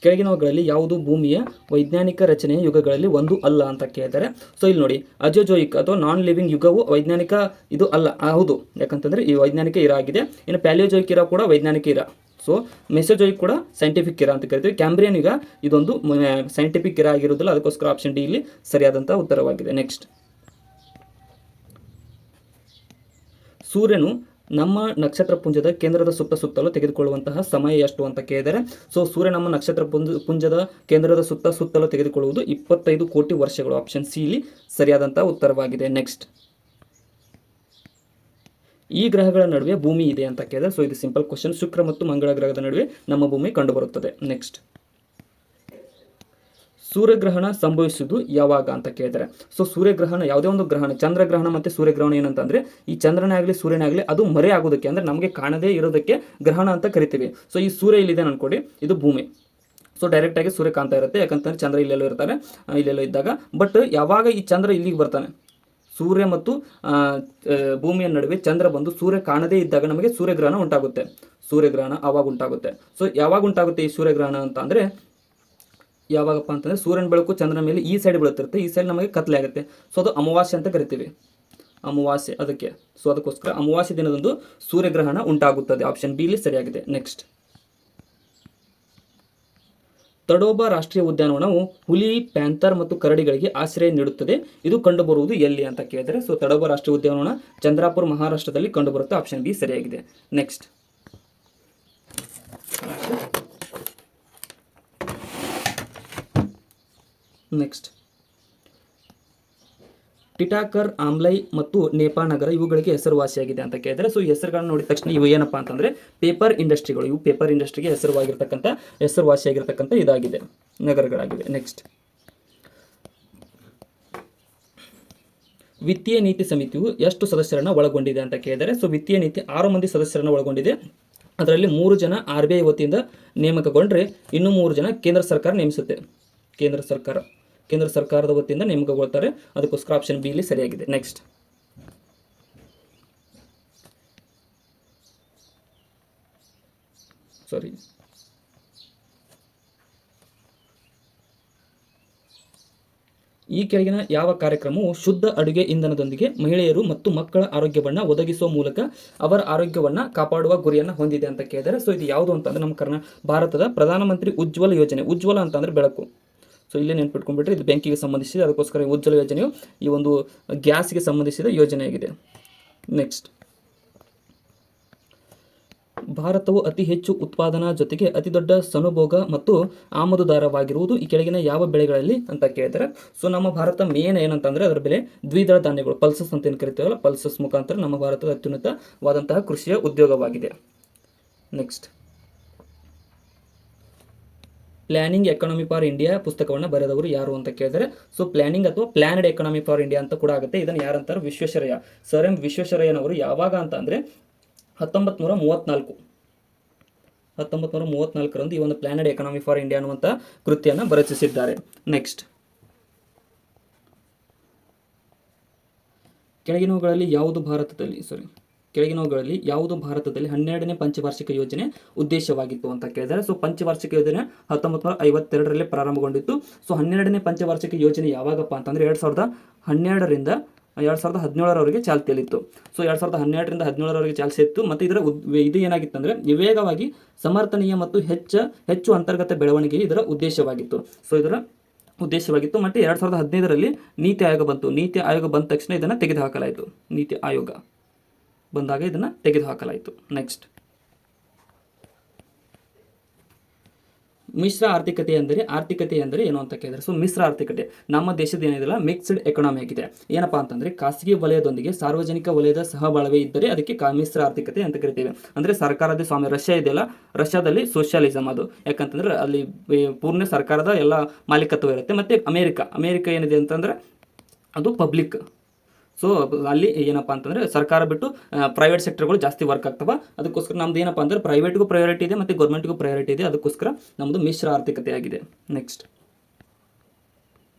ಕೆಳಗಿನವುಗಳಲ್ಲಿ ಯಾವುದು ಭೂಮಿಯ ವೈಜ್ಞಾನಿಕ ರಚನೆಯ ಯುಗಗಳಲ್ಲಿ ಒಂದು ಅಲ್ಲ ಅಂತ ಕೇಳಿದ್ದಾರೆ. ಸೊ ಇಲ್ಲಿ ನೋಡಿ, ಅಜೋಜೋಯಿಕ್ ಅಥವಾ ನಾನ್ ಲಿವಿಂಗ್ ಯುಗವು ವೈಜ್ಞಾನಿಕ ಇದು ಅಲ್ಲ. ಹೌದು, ಯಾಕಂತಂದರೆ ಈ ವೈಜ್ಞಾನಿಕ ಇರ ಆಗಿದೆ. ಇನ್ನು ಪ್ಯಾಲಿಯೋಜೋಯಿಕ್ ಇರ ಕೂಡ ವೈಜ್ಞಾನಿಕ ಇರ. ಸೊ ಮೆಸೋಜೋಯಿಕ್ ಕೂಡ ಸೈಂಟಿಫಿಕ್ ಇರ ಅಂತ ಕರಿತೀವಿ. ಕ್ಯಾಂಬ್ರಿಯನ್ ಯುಗ ಇದೊಂದು ಸೈಂಟಿಫಿಕ್ ಇರ ಆಗಿರುವುದಿಲ್ಲ. ಅದಕ್ಕೋಸ್ಕರ ಆಪ್ಷನ್ ಡಿ ಇಲ್ಲಿ ಸರಿಯಾದಂಥ ಉತ್ತರವಾಗಿದೆ. ನೆಕ್ಸ್ಟ್, ಸೂರ್ಯನು ನಮ್ಮ ನಕ್ಷತ್ರ ಪುಂಜದ ಕೇಂದ್ರದ ಸುತ್ತಲೂ ತೆಗೆದುಕೊಳ್ಳುವಂತಹ ಸಮಯ ಎಷ್ಟು ಅಂತ ಕೇಳಿದರೆ. ಸೊ ಸೂರ್ಯ ನಮ್ಮ ನಕ್ಷತ್ರ ಪುಂಜದ ಕೇಂದ್ರದ ಸುತ್ತಲೂ ತೆಗೆದುಕೊಳ್ಳುವುದು 25 ಕೋಟಿ ವರ್ಷಗಳು. ಆಪ್ಷನ್ ಸಿ ಇಲ್ಲಿ ಸರಿಯಾದಂಥ ಉತ್ತರವಾಗಿದೆ. ನೆಕ್ಸ್ಟ್, ಈ ಗ್ರಹಗಳ ನಡುವೆ ಭೂಮಿ ಇದೆ ಅಂತ ಕೇಳಿದರೆ. ಸೊ ಇದು ಸಿಂಪಲ್ ಕ್ವಶನ್. ಶುಕ್ರ ಮತ್ತು ಮಂಗಳ ಗ್ರಹದ ನಡುವೆ ನಮ್ಮ ಭೂಮಿ ಕಂಡುಬರುತ್ತದೆ. ನೆಕ್ಸ್ಟ್, ಸೂರ್ಯಗ್ರಹಣ ಸಂಭವಿಸುವುದು ಯಾವಾಗ ಅಂತ ಕೇಳಿದರೆ. ಸೊ ಸೂರ್ಯಗ್ರಹಣ ಯಾವುದೇ ಒಂದು ಗ್ರಹಣ, ಚಂದ್ರಗ್ರಹಣ ಮತ್ತು ಸೂರ್ಯಗ್ರಹಣ ಏನಂತಂದರೆ ಈ ಚಂದ್ರನೇ ಆಗಲಿ ಸೂರ್ಯನೇ ಆಗಲಿ ಅದು ಮರೆ ಆಗೋದಕ್ಕೆ, ಅಂದರೆ ನಮಗೆ ಕಾಣದೇ ಇರೋದಕ್ಕೆ ಗ್ರಹಣ ಅಂತ ಕರಿತೀವಿ. ಸೊ ಈ ಸೂರ್ಯ ಇಲ್ಲಿದೆ ಅನ್ಕೊಡಿ, ಇದು ಭೂಮಿ. ಸೊ ಡೈರೆಕ್ಟಾಗಿ ಸೂರ್ಯ ಕಾಣ್ತಾ ಇರುತ್ತೆ, ಯಾಕಂತಂದರೆ ಚಂದ್ರ ಇಲ್ಲೆಲ್ಲೋ ಇರ್ತಾರೆ, ಇಲ್ಲೆಲ್ಲೋ ಇದ್ದಾಗ. ಬಟ್ ಯಾವಾಗ ಈ ಚಂದ್ರ ಇಲ್ಲಿಗೆ ಬರ್ತಾನೆ, ಸೂರ್ಯ ಮತ್ತು ಭೂಮಿಯ ನಡುವೆ ಚಂದ್ರ ಬಂದು ಸೂರ್ಯ ಕಾಣದೇ ಇದ್ದಾಗ ನಮಗೆ ಸೂರ್ಯಗ್ರಹಣ ಉಂಟಾಗುತ್ತೆ. ಆವಾಗ ಉಂಟಾಗುತ್ತೆ. ಸೊ ಯಾವಾಗ ಉಂಟಾಗುತ್ತೆ ಈ ಸೂರ್ಯಗ್ರಹಣ ಅಂತ ಅಂದರೆ, ಯಾವಾಗಪ್ಪ ಅಂತಂದರೆ ಸೂರ್ಯನ ಬೆಳಕು ಚಂದ್ರನ ಮೇಲೆ ಈ ಸೈಡ್ ಬೀಳುತ್ತಿರುತ್ತೆ, ಈ ಸೈಡ್ ನಮಗೆ ಕತ್ಲೆ ಆಗುತ್ತೆ. ಸೊ ಅದು ಅಮಾವಾಸ್ಯೆ ಅಂತ ಕರಿತೀವಿ, ಅಮಾವಾಸ್ಯೆ ಅದಕ್ಕೆ. ಸೊ ಅದಕ್ಕೋಸ್ಕರ ಅಮಾವಾಸ್ಯೆ ದಿನದಂದು ಸೂರ್ಯಗ್ರಹಣ ಉಂಟಾಗುತ್ತದೆ. ಆಪ್ಷನ್ ಬಿ ಇಲ್ಲಿ ಸರಿಯಾಗಿದೆ. ನೆಕ್ಸ್ಟ್, ತಡೋಬಾ ರಾಷ್ಟ್ರೀಯ ಉದ್ಯಾನವನವು ಹುಲಿ, ಪ್ಯಾಂಥರ್ ಮತ್ತು ಕರಡಿಗಳಿಗೆ ಆಶ್ರಯ ನೀಡುತ್ತದೆ. ಇದು ಕಂಡುಬರುವುದು ಎಲ್ಲಿ ಅಂತ ಕೇಳಿದರೆ. ಸೊ ತಡೋಬಾ ರಾಷ್ಟ್ರೀಯ ಉದ್ಯಾನವನ ಚಂದ್ರಾಪುರ ಮಹಾರಾಷ್ಟ್ರದಲ್ಲಿ ಕಂಡುಬರುತ್ತೆ. ಆಪ್ಷನ್ ಬಿ ಸರಿಯಾಗಿದೆ. ನೆಕ್ಸ್ಟ್, ಟಿಟಾಕರ್, ಆಮ್ಲೈ ಮತ್ತು ನೇಪಾನಗರ ಇವುಗಳಿಗೆ ಹೆಸರುವಾಸಿಯಾಗಿದೆ ಅಂತ ಕೇಳಿದರೆ. ಸೊ ಈ ಹೆಸರುಗಳನ್ನು ನೋಡಿದ ತಕ್ಷಣ ಇವು ಏನಪ್ಪ ಅಂತಂದರೆ ಪೇಪರ್ ಇಂಡಸ್ಟ್ರಿಗಳು. ಇವು ಪೇಪರ್ ಇಂಡಸ್ಟ್ರಿಗೆ ಹೆಸರುವಾಸಿಯಾಗಿರ್ತಕ್ಕಂಥ ಇದಾಗಿದೆ, ನಗರಗಳಾಗಿವೆ. ನೆಕ್ಸ್ಟ್, ವಿತ್ತೀಯ ನೀತಿ ಸಮಿತಿಯು ಎಷ್ಟು ಸದಸ್ಯರನ್ನು ಒಳಗೊಂಡಿದೆ ಅಂತ ಕೇಳಿದರೆ. ಸೊ ವಿತ್ತೀಯ ನೀತಿ 6 ಮಂದಿ ಸದಸ್ಯರನ್ನು ಒಳಗೊಂಡಿದೆ. ಅದರಲ್ಲಿ 3 ಜನ RBI ವತಿಯಿಂದ ನೇಮಕಗೊಂಡ್ರೆ ಇನ್ನು 3 ಜನ ಕೇಂದ್ರ ಸರ್ಕಾರ ನೇಮಿಸುತ್ತೆ. ಕೇಂದ್ರ ಸರ್ಕಾರದ ವತಿಯಿಂದ ನೇಮಕಗೊಳ್ತಾರೆ. ಅದಕ್ಕೋಸ್ಕರ ಆಪ್ಷನ್ ಬಿ ಇಲ್ಲಿ ಸರಿಯಾಗಿದೆ. ನೆಕ್ಸ್ಟ್, ಈ ಕೆಳಗಿನ ಯಾವ ಕಾರ್ಯಕ್ರಮವು ಶುದ್ಧ ಅಡುಗೆ ಇಂಧನದೊಂದಿಗೆ ಮಹಿಳೆಯರು ಮತ್ತು ಮಕ್ಕಳ ಆರೋಗ್ಯವನ್ನು ಒದಗಿಸುವ ಮೂಲಕ ಅವರ ಆರೋಗ್ಯವನ್ನು ಕಾಪಾಡುವ ಗುರಿಯನ್ನು ಹೊಂದಿದೆ ಅಂತ ಕೇಳಿದರೆ, ಸೊ ಇದು ಯಾವುದು ಅಂತಂದ್ರೆ ನಮ್ಮ ಭಾರತದ ಪ್ರಧಾನಮಂತ್ರಿ ಉಜ್ವಲ ಯೋಜನೆ. ಉಜ್ವಲ ಅಂತಂದ್ರೆ ಬೆಳಕು. ಸೊ ಇಲ್ಲೇ ನೆನ್ಪಿಟ್ಕೊಂಡ್ಬಿಟ್ರೆ ಇದು ಬೆಂಕಿಗೆ ಸಂಬಂಧಿಸಿದೆ, ಅದಕ್ಕೋಸ್ಕರ ಉಜ್ವಲ ಯೋಜನೆಯು ಈ ಒಂದು ಗ್ಯಾಸ್ಗೆ ಸಂಬಂಧಿಸಿದ ಯೋಜನೆಯಾಗಿದೆ. ನೆಕ್ಸ್ಟ್, ಭಾರತವು ಅತಿ ಹೆಚ್ಚು ಉತ್ಪಾದನಾ ಜೊತೆಗೆ ಅತಿ ದೊಡ್ಡ ಸನುಭೋಗ ಮತ್ತು ಆಮದುದಾರವಾಗಿರುವುದು ಈ ಕೆಳಗಿನ ಯಾವ ಬೆಳೆಗಳಲ್ಲಿ ಅಂತ ಕೇಳಿದರೆ, ಸೊ ನಮ್ಮ ಭಾರತ ಮೇನ್ ಏನಂತಂದ್ರೆ ಅದರ ಬೆಲೆ ದ್ವಿದಳ ಧಾನ್ಯಗಳು, ಪಲ್ಸಸ್ ಅಂತ ಏನು ಕರಿತೀವಲ್ಲ, ಪಲ್ಸಸ್ ಮುಖಾಂತರ ನಮ್ಮ ಭಾರತದ ಅತ್ಯುನ್ನತವಾದಂತಹ ಕೃಷಿಯ ಉದ್ಯೋಗವಾಗಿದೆ. Next, planning economy for India ಪುಸ್ತಕವನ್ನು ಬರೆದವರು ಯಾರು ಅಂತ ಕೇಳಿದರೆ, ಸೊ ಪ್ಲಾನಿಂಗ್ ಅಥವಾ ಪ್ಲಾನ್ಡ್ ಎಕಾನಮಿ ಫಾರ್ ಇಂಡಿಯಾ ಅಂತ ಕೂಡ ಆಗುತ್ತೆ. ಇದನ್ನು ಯಾರಂತಾರೆ? ವಿಶ್ವೇಶ್ವರಯ್ಯ. ಸರ್ ಎಂ ವಿಶ್ವೇಶ್ವರಯ್ಯನವರು ಯಾವಾಗ ಅಂತ ಅಂದರೆ 1934ರಂದು ಈ ಒಂದು ಪ್ಲಾನೆಡ್ ಎಕಾನಮಿ ಫಾರ್ ಇಂಡಿಯಾ ಅನ್ನುವಂಥ ಕೃತಿಯನ್ನು ರಚಿಸಿದ್ದಾರೆ. ನೆಕ್ಸ್ಟ್, ಕೆಳಗಿನವುಗಳಲ್ಲಿ ಯಾವುದು ಭಾರತದಲ್ಲಿ 12ನೇ ಪಂಚವಾರ್ಷಿಕ ಯೋಜನೆ ಉದ್ದೇಶವಾಗಿತ್ತು ಅಂತ ಕೇಳಿದರೆ, ಸೊ ಪಂಚವಾರ್ಷಿಕ ಯೋಜನೆ 1952ರಲ್ಲಿ ಪ್ರಾರಂಭಗೊಂಡಿತ್ತು. ಸೊ 12ನೇ ಪಂಚವಾರ್ಷಿಕ ಯೋಜನೆ ಯಾವಾಗಪ್ಪ ಅಂತಂದರೆ 2012ರಿಂದ 2017ರವರೆಗೆ ಚಾಲ್ತಿಯಲ್ಲಿತ್ತು. ಸೊ 2012ರಿಂದ 2017ರವರೆಗೆ ಚಾಲ್ತಿಯಿತ್ತು. ಮತ್ತು ಇದು ಏನಾಗಿತ್ತು ಅಂದರೆ ವೇಗವಾಗಿ ಸಮರ್ಥನೀಯ ಮತ್ತು ಹೆಚ್ಚು ಅಂತರ್ಗತ ಬೆಳವಣಿಗೆ ಇದರ ಉದ್ದೇಶವಾಗಿತ್ತು. ಮತ್ತು 2015ರಲ್ಲಿ ನೀತಿ ಆಯೋಗ ಬಂತು. ನೀತಿ ಆಯೋಗ ಬಂದ ತಕ್ಷಣ ಇದನ್ನು ತೆಗೆದುಹಾಕಲಾಯಿತು. ನೀತಿ ಆಯೋಗ ಬಂದಾಗ ಇದನ್ನು ತೆಗೆದುಹಾಕಲಾಯಿತು. ನೆಕ್ಸ್ಟ್, ಮಿಶ್ರ ಆರ್ಥಿಕತೆ ಎಂದರೆ ಏನು ಅಂತ ಕೇಳಿದರೆ, ಸೊ ಮಿಶ್ರ ಆರ್ಥಿಕತೆ ನಮ್ಮ ದೇಶದ ಏನಿದೆಯಲ್ಲ ಮಿಕ್ಸ್ಡ್ ಎಕಾನಮಿ ಆಗಿದೆ. ಏನಪ್ಪಾ ಅಂತಂದ್ರೆ ಖಾಸಗಿ ವಲಯದೊಂದಿಗೆ ಸಾರ್ವಜನಿಕ ವಲಯದ ಸಹಬಾಳ್ವೆ ಇದ್ದರೆ ಅದಕ್ಕೆ ಮಿಶ್ರ ಆರ್ಥಿಕತೆ ಅಂತ ಕರಿತೇವೆ. ಅಂದ್ರೆ ಸರ್ಕಾರದ ಸ್ವಾಮ್ಯ. ರಷ್ಯಾ ಇದೆಯಲ್ಲ, ರಷ್ಯಾದಲ್ಲಿ ಸೋಷಿಯಲಿಸಮ್ ಅದು. ಯಾಕಂತಂದ್ರೆ ಅಲ್ಲಿ ಪೂರ್ಣ ಸರ್ಕಾರದ ಎಲ್ಲ ಮಾಲೀಕತ್ವ ಇರುತ್ತೆ. ಮತ್ತೆ ಅಮೇರಿಕ ಏನಿದೆ ಅಂತಂದ್ರೆ ಅದು ಪಬ್ಲಿಕ್. ಸೊ ಅಲ್ಲಿ ಏನಪ್ಪ ಅಂತಂದರೆ ಸರ್ಕಾರ ಬಿಟ್ಟು ಪ್ರೈವೇಟ್ ಸೆಕ್ಟರ್ಗಳು ಜಾಸ್ತಿ ವರ್ಕ್ ಆಗ್ತವೆ. ಅದಕ್ಕೋಸ್ಕರ ನಮ್ದು ಏನಪ್ಪ ಅಂದರೆ ಪ್ರೈವೇಟ್ಗೂ ಪ್ರಯಾರಿಟಿ ಇದೆ ಮತ್ತು ಗೌರ್ಮೆಂಟ್ಗೂ ಪ್ರಯಾರಿಟಿ ಇದೆ. ಅದಕ್ಕೋಸ್ಕರ ನಮ್ಮದು ಮಿಶ್ರ ಆರ್ಥಿಕತೆ ಆಗಿದೆ. ನೆಕ್ಸ್ಟ್,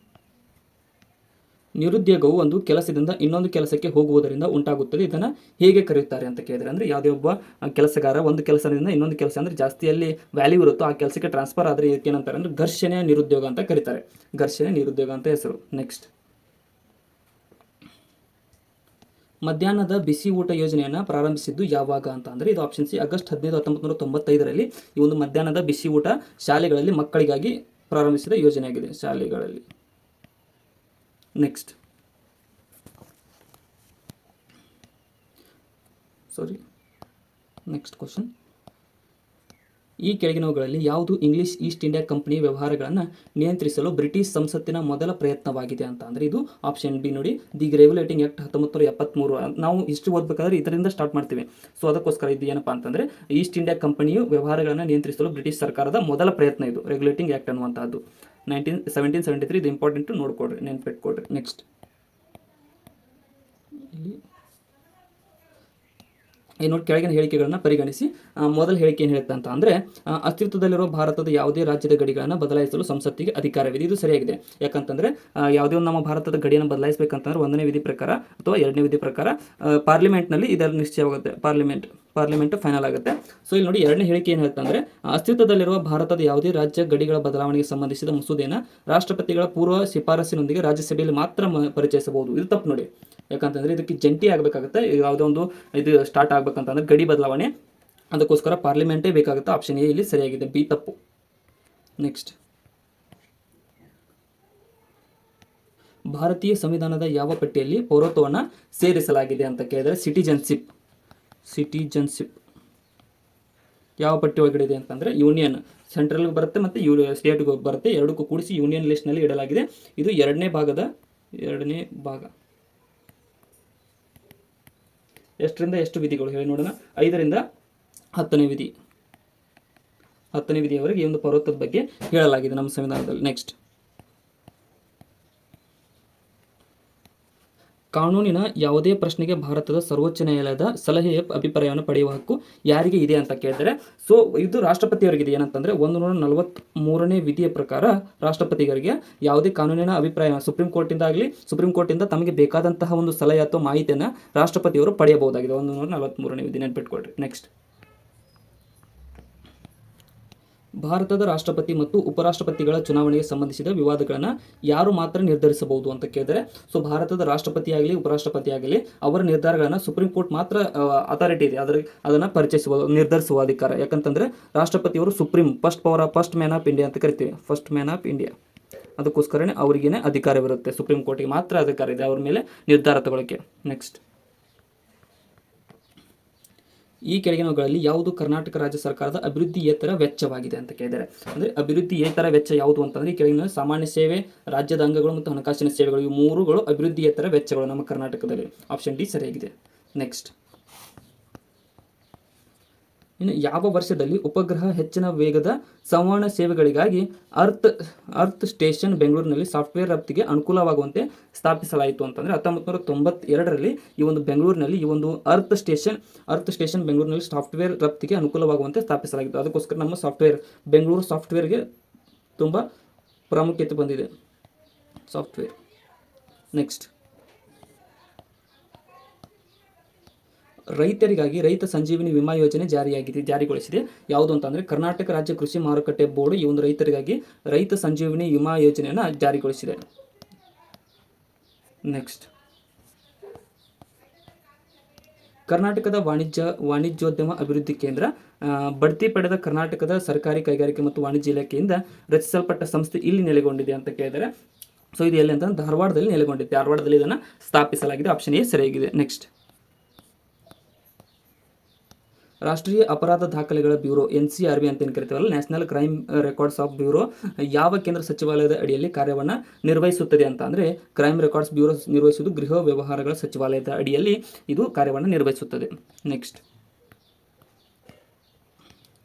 ನಿರುದ್ಯೋಗವು ಒಂದು ಕೆಲಸದಿಂದ ಇನ್ನೊಂದು ಕೆಲಸಕ್ಕೆ ಹೋಗುವುದರಿಂದ ಉಂಟಾಗುತ್ತದೆ. ಇದನ್ನು ಹೇಗೆ ಕರೆಯುತ್ತಾರೆ ಅಂತ ಕೇಳಿದರೆ, ಅಂದರೆ ಯಾವುದೇ ಒಬ್ಬ ಕೆಲಸಗಾರ ಒಂದು ಕೆಲಸದಿಂದ ಇನ್ನೊಂದು ಕೆಲಸ ಅಂದರೆ ಜಾಸ್ತಿಯಲ್ಲಿ ವ್ಯಾಲ್ಯೂ ಇರುತ್ತೋ ಆ ಕೆಲಸಕ್ಕೆ ಟ್ರಾನ್ಸ್ಫರ್ ಆದರೆ ಏನಂತಾರೆ ಅಂದರೆ ಘರ್ಷಣೆಯ ನಿರುದ್ಯೋಗ ಅಂತ ಕರೀತಾರೆ. ಘರ್ಷಣೆ ನಿರುದ್ಯೋಗ ಅಂತ ಹೆಸರು. ನೆಕ್ಸ್ಟ್, ಮಧ್ಯಾಹ್ನದ ಬಿಸಿ ಊಟ ಯೋಜನೆಯನ್ನು ಪ್ರಾರಂಭಿಸಿದ್ದು ಯಾವಾಗ ಅಂತ ಅಂದರೆ ಇದು ಆಪ್ಷನ್ ಸಿ, ಆಗಸ್ಟ್ 15, 1995ರಲ್ಲಿ ಈ ಒಂದು ಮಧ್ಯಾಹ್ನದ ಬಿಸಿ ಊಟ ಶಾಲೆಗಳಲ್ಲಿ ಮಕ್ಕಳಿಗಾಗಿ ಪ್ರಾರಂಭಿಸಿದ ಯೋಜನೆಯಾಗಿದೆ. ಶಾಲೆಗಳಲ್ಲಿ. ನೆಕ್ಸ್ಟ್, ನೆಕ್ಸ್ಟ್ ಕ್ವಶನ್, ಈ ಕೆಳಗಿನವುಗಳಲ್ಲಿ ಯಾವುದು ಇಂಗ್ಲಿಷ್ ಈಸ್ಟ್ ಇಂಡಿಯಾ ಕಂಪನಿ ವ್ಯವಹಾರಗಳನ್ನು ನಿಯಂತ್ರಿಸಲು ಬ್ರಿಟಿಷ್ ಸಂಸತ್ತಿನ ಮೊದಲ ಪ್ರಯತ್ನವಾಗಿದೆ ಅಂತ ಅಂದರೆ ಇದು ಆಪ್ಷನ್ ಬಿ ನೋಡಿ, ದಿ ರೆಗ್ಯುಲೇಟಿಂಗ್ ಆಕ್ಟ್ 1973. ನಾವು ಹಿಸ್ಟ್ರಿ ಓದಬೇಕಾದ್ರೆ ಇದರಿಂದ ಸ್ಟಾರ್ಟ್ ಮಾಡ್ತೀವಿ. ಸೊ ಅದಕ್ಕೋಸ್ಕರ ಇದು ಏನಪ್ಪಾ ಅಂತಂದರೆ ಈಸ್ಟ್ ಇಂಡಿಯಾ ಕಂಪನಿಯು ವ್ಯವಹಾರಗಳನ್ನು ನಿಯಂತ್ರಿಸಲು ಬ್ರಿಟಿಷ್ ಸರ್ಕಾರದ ಮೊದಲ ಪ್ರಯತ್ನ ಇದು ರೆಗ್ಯುಲೇಟಿಂಗ್ ಆಕ್ಟ್ ಅನ್ನುವಂಥದ್ದು 1773. ಇದು ಇಂಪಾರ್ಟೆಂಟ್, ನೋಡ್ಕೊಡ್ರಿ, ನೆನ್ಪಿಟ್ಕೊಡ್ರಿ. ನೆಕ್ಸ್ಟ್, ಇಲ್ಲಿ ನೋಡಿ ಕೆಳಗಿನ ಹೇಳಿಕೆಗಳನ್ನು ಪರಿಗಣಿಸಿ. ಮೊದಲ ಹೇಳಿಕೆ ಏನು ಹೇಳುತ್ತೆ ಅಂತ ಅಂದರೆ ಅಸ್ತಿತ್ವದಲ್ಲಿರುವ ಭಾರತದ ಯಾವುದೇ ರಾಜ್ಯದ ಗಡಿಗಳನ್ನು ಬದಲಾಯಿಸಲು ಸಂಸತ್ತಿಗೆ ಅಧಿಕಾರವಿದೆ. ಇದು ಸರಿಯಾಗಿದೆ. ಯಾಕಂತಂದರೆ ಯಾವುದೇ ಒಂದು ನಮ್ಮ ಭಾರತದ ಗಡಿಯನ್ನು ಬದಲಾಯಿಸಬೇಕಂತಂದ್ರೆ 1ನೇ ವಿಧಿ ಪ್ರಕಾರ ಅಥವಾ 2ನೇ ವಿಧಿ ಪ್ರಕಾರ ಪಾರ್ಲಿಮೆಂಟ್ನಲ್ಲಿ ಇದರ ನಿಶ್ಚಯವಾಗುತ್ತೆ. ಪಾರ್ಲಿಮೆಂಟ್ ಫೈನಲ್ ಆಗುತ್ತೆ. ಸೊ ಇಲ್ಲಿ ನೋಡಿ 2ನೇ ಹೇಳಿಕೆ ಏನು ಹೇಳುತ್ತೆ ಅಂದರೆ ಅಸ್ತಿತ್ವದಲ್ಲಿರುವ ಭಾರತದ ಯಾವುದೇ ರಾಜ್ಯ ಗಡಿಗಳ ಬದಲಾವಣೆಗೆ ಸಂಬಂಧಿಸಿದ ಮಸೂದೆಯನ್ನು ರಾಷ್ಟ್ರಪತಿಗಳ ಪೂರ್ವ ಶಿಫಾರಸಿನೊಂದಿಗೆ ರಾಜ್ಯಸಭೆಯಲ್ಲಿ ಮಾತ್ರ ಪರಿಚಯಿಸಬಹುದು. ಇದು ತಪ್ಪು ನೋಡಿ. ಯಾಕಂತಂದರೆ ಇದಕ್ಕೆ ಜಂಟಿ ಆಗಬೇಕಾಗುತ್ತೆ. ಯಾವುದೋ ಒಂದು ಇದು ಸ್ಟಾರ್ಟ್ ಆಗಬೇಕಂತಂದ್ರೆ ಗಡಿ ಬದಲಾವಣೆ, ಅದಕ್ಕೋಸ್ಕರ ಪಾರ್ಲಿಮೆಂಟೇ ಬೇಕಾಗುತ್ತೆ. ಆಪ್ಷನ್ ಎ ಇಲ್ಲಿ ಸರಿಯಾಗಿದೆ, ಬಿ ತಪ್ಪು. ನೆಕ್ಸ್ಟ್, ಭಾರತೀಯ ಸಂವಿಧಾನದ ಯಾವ ಪಟ್ಟಿಯಲ್ಲಿ ಪೌರತ್ವವನ್ನು ಸೇರಿಸಲಾಗಿದೆ ಅಂತ ಕೇಳಿದರೆ ಸಿಟಿಜನ್ಶಿಪ್ ಯಾವ ಪಟ್ಟಿ ಒಳಗಡೆ ಇದೆ ಅಂತಂದರೆ ಯೂನಿಯನ್, ಸೆಂಟ್ರಲ್ಗೆ ಬರುತ್ತೆ ಮತ್ತು ಸ್ಟೇಟ್ಗೆ ಬರುತ್ತೆ. ಎರಡಕ್ಕೂ ಕೂಡಿಸಿ ಯೂನಿಯನ್ ಲಿಸ್ಟ್ನಲ್ಲಿ ಇಡಲಾಗಿದೆ. ಇದು ಎರಡನೇ ಭಾಗ. ಎಷ್ಟರಿಂದ ಎಷ್ಟು ವಿಧಿಗಳು ಹೇಳಿ ನೋಡೋಣ. 5ರಿಂದ 10ನೇ ವಿಧಿ. 10ನೇ ವಿಧಿಯವರೆಗೆ ಈ ಒಂದು ಪೌರತ್ವದ ಬಗ್ಗೆ ಹೇಳಲಾಗಿದೆ ನಮ್ಮ ಸಂವಿಧಾನದಲ್ಲಿ. ನೆಕ್ಸ್ಟ್, ಕಾನೂನಿನ ಯಾವುದೇ ಪ್ರಶ್ನೆಗೆ ಭಾರತದ ಸರ್ವೋಚ್ಚ ನ್ಯಾಯಾಲಯದ ಸಲಹೆಯ ಅಭಿಪ್ರಾಯವನ್ನು ಪಡೆಯುವ ಹಕ್ಕು ಯಾರಿಗೆ ಇದೆ ಅಂತ ಕೇಳಿದರೆ, ಸೊ ಇದು ರಾಷ್ಟ್ರಪತಿಯವರಿಗಿದೆ. ಏನಂತಂದರೆ 143ನೇ ವಿಧಿಯ ಪ್ರಕಾರ ರಾಷ್ಟ್ರಪತಿಯವರಿಗೆ ಯಾವುದೇ ಕಾನೂನಿನ ಅಭಿಪ್ರಾಯ ಸುಪ್ರೀಂ ಕೋರ್ಟಿಂದ ತಮಗೆ ಬೇಕಾದಂತಹ ಒಂದು ಸಲಹೆ ಅಥವಾ ಮಾಹಿತಿಯನ್ನು ರಾಷ್ಟ್ರಪತಿಯವರು ಪಡೆಯಬಹುದಾಗಿದೆ. 143ನೇ ವಿಧಿ ನೆನಪಿಟ್ಕೊಳ್ರಿ. ನೆಕ್ಸ್ಟ್, ಭಾರತದ ರಾಷ್ಟ್ರಪತಿ ಮತ್ತು ಉಪರಾಷ್ಟ್ರಪತಿಗಳ ಚುನಾವಣೆಗೆ ಸಂಬಂಧಿಸಿದ ವಿವಾದಗಳನ್ನು ಯಾರು ಮಾತ್ರ ನಿರ್ಧರಿಸಬಹುದು ಅಂತ ಕೇಳಿದರೆ, ಸೊ ಭಾರತದ ರಾಷ್ಟ್ರಪತಿ ಆಗಲಿ ಉಪರಾಷ್ಟ್ರಪತಿ ಆಗಲಿ ಅವರ ನಿರ್ಧಾರಗಳನ್ನು ಸುಪ್ರೀಂ ಕೋರ್ಟ್ ಮಾತ್ರ ಅಥಾರಿಟಿ ಇದೆ, ಅದನ್ನು ನಿರ್ಧರಿಸುವ ಅಧಿಕಾರ. ಯಾಕಂತಂದ್ರೆ ರಾಷ್ಟ್ರಪತಿಯವರು supreme first man of India ಅಂತ ಕರಿತೀವಿ, ಫಸ್ಟ್ ಮ್ಯಾನ್ ಆಫ್ ಇಂಡಿಯಾ. ಅದಕ್ಕೋಸ್ಕರನೇ ಅವರಿಗೇನೆ ಅಧಿಕಾರವಿರುತ್ತೆ, ಸುಪ್ರೀಂ ಕೋರ್ಟಿಗೆ ಮಾತ್ರ ಅಧಿಕಾರ ಇದೆ ಅವ್ರ ಮೇಲೆ ನಿರ್ಧಾರ ತಗೊಳ್ಳೋಕ್ಕೆ. ನೆಕ್ಸ್ಟ್, ಈ ಕೆಳಗಿನವುಗಳಲ್ಲಿ ಯಾವುದು ಕರ್ನಾಟಕ ರಾಜ್ಯ ಸರ್ಕಾರದ ಅಭಿವೃದ್ಧಿಯೇತರ ವೆಚ್ಚವಾಗಿದೆ ಅಂತ ಕೇಳಿದ್ದಾರೆ. ಅಂದರೆ ಅಭಿವೃದ್ಧಿಯೇತರ ವೆಚ್ಚ ಯಾವುದು ಅಂತಂದರೆ ಈ ಕೆಳಗಿನ ಸಾಮಾನ್ಯ ಸೇವೆ, ರಾಜ್ಯದ ಅಂಗಗಳು ಮತ್ತು ಹಣಕಾಸಿನ ಸೇವೆಗಳು, ಈ ಮೂರುಗಳು ಅಭಿವೃದ್ಧಿಯೇತರ ವೆಚ್ಚಗಳು ನಮ್ಮ ಕರ್ನಾಟಕದಲ್ಲಿ. ಆಪ್ಷನ್ ಡಿ ಸರಿಯಾಗಿದೆ. ನೆಕ್ಸ್ಟ್, ಇನ್ನು ಯಾವ ವರ್ಷದಲ್ಲಿ ಉಪಗ್ರಹ ಹೆಚ್ಚಿನ ವೇಗದ ಸಂವಹನ ಸೇವೆಗಳಿಗಾಗಿ ಅರ್ತ್ ಸ್ಟೇಷನ್ ಬೆಂಗಳೂರಿನಲ್ಲಿ ಸಾಫ್ಟ್ವೇರ್ ರಫ್ತಿಗೆ ಅನುಕೂಲವಾಗುವಂತೆ ಸ್ಥಾಪಿಸಲಾಯಿತು ಅಂತಂದರೆ 1992ರಲ್ಲಿ ಈ ಒಂದು ಬೆಂಗಳೂರಿನಲ್ಲಿ ಈ ಒಂದು ಅರ್ತ್ ಸ್ಟೇಷನ್ ಬೆಂಗಳೂರಿನಲ್ಲಿ ಸಾಫ್ಟ್ವೇರ್ ರಫ್ತಿಗೆ ಅನುಕೂಲವಾಗುವಂತೆ ಸ್ಥಾಪಿಸಲಾಗಿತ್ತು. ಅದಕ್ಕೋಸ್ಕರ ನಮ್ಮ ಬೆಂಗಳೂರು ಸಾಫ್ಟ್ವೇರ್ಗೆ ತುಂಬ ಪ್ರಾಮುಖ್ಯತೆ ಬಂದಿದೆ, ಸಾಫ್ಟ್ವೇರ್. ನೆಕ್ಸ್ಟ್, ರೈತರಿಗಾಗಿ ರೈತ ಸಂಜೀವಿನಿ ವಿಮಾ ಯೋಜನೆ ಜಾರಿಗೊಳಿಸಿದೆ. ಯಾವುದು ಅಂತಂದರೆ ಕರ್ನಾಟಕ ರಾಜ್ಯ ಕೃಷಿ ಮಾರುಕಟ್ಟೆ ಬೋರ್ಡ್ ಈ ಒಂದು ರೈತರಿಗಾಗಿ ರೈತ ಸಂಜೀವಿನಿ ವಿಮಾ ಯೋಜನೆಯನ್ನು ಜಾರಿಗೊಳಿಸಿದೆ. ನೆಕ್ಸ್ಟ್, ಕರ್ನಾಟಕದ ವಾಣಿಜ್ಯೋದ್ಯಮ ಅಭಿವೃದ್ಧಿ ಕೇಂದ್ರ ಬಡ್ತಿ ಪಡೆದ ಕರ್ನಾಟಕದ ಸರ್ಕಾರಿ ಕೈಗಾರಿಕೆ ಮತ್ತು ವಾಣಿಜ್ಯ ಇಲಾಖೆಯಿಂದ ರಚಿಸಲ್ಪಟ್ಟ ಸಂಸ್ಥೆ ಇಲ್ಲಿ ನೆಲೆಗೊಂಡಿದೆ ಅಂತ ಕೇಳಿದರೆ, ಸೊ ಇದು ಎಲ್ಲಿ ಅಂತಂದ್ರೆ ಧಾರವಾಡದಲ್ಲಿ ನೆಲೆಗೊಂಡಿದೆ. ಧಾರವಾಡದಲ್ಲಿ ಇದನ್ನು ಸ್ಥಾಪಿಸಲಾಗಿದೆ. ಆಪ್ಷನ್ ಎ ಸರಿಯಾಗಿದೆ. ನೆಕ್ಸ್ಟ್, ರಾಷ್ಟ್ರೀಯ ಅಪರಾಧ ದಾಖಲೆಗಳ ಬ್ಯೂರೋ NCRB ಅಂತ ಏನು ಕರಿತೀವಲ್ಲ, national crime records of bureau ಯಾವ ಕೇಂದ್ರ ಸಚಿವಾಲಯದ ಅಡಿಯಲ್ಲಿ ಕಾರ್ಯವನ್ನು ನಿರ್ವಹಿಸುತ್ತದೆ ಅಂತ ಅಂದರೆ ಕ್ರೈಮ್ ರೆಕಾರ್ಡ್ಸ್ ಬ್ಯೂರೋ ನಿರ್ವಹಿಸುವುದು ಗೃಹ ವ್ಯವಹಾರಗಳ ಸಚಿವಾಲಯದ ಅಡಿಯಲ್ಲಿ ಇದು ಕಾರ್ಯವನ್ನು ನಿರ್ವಹಿಸುತ್ತದೆ. ನೆಕ್ಸ್ಟ್,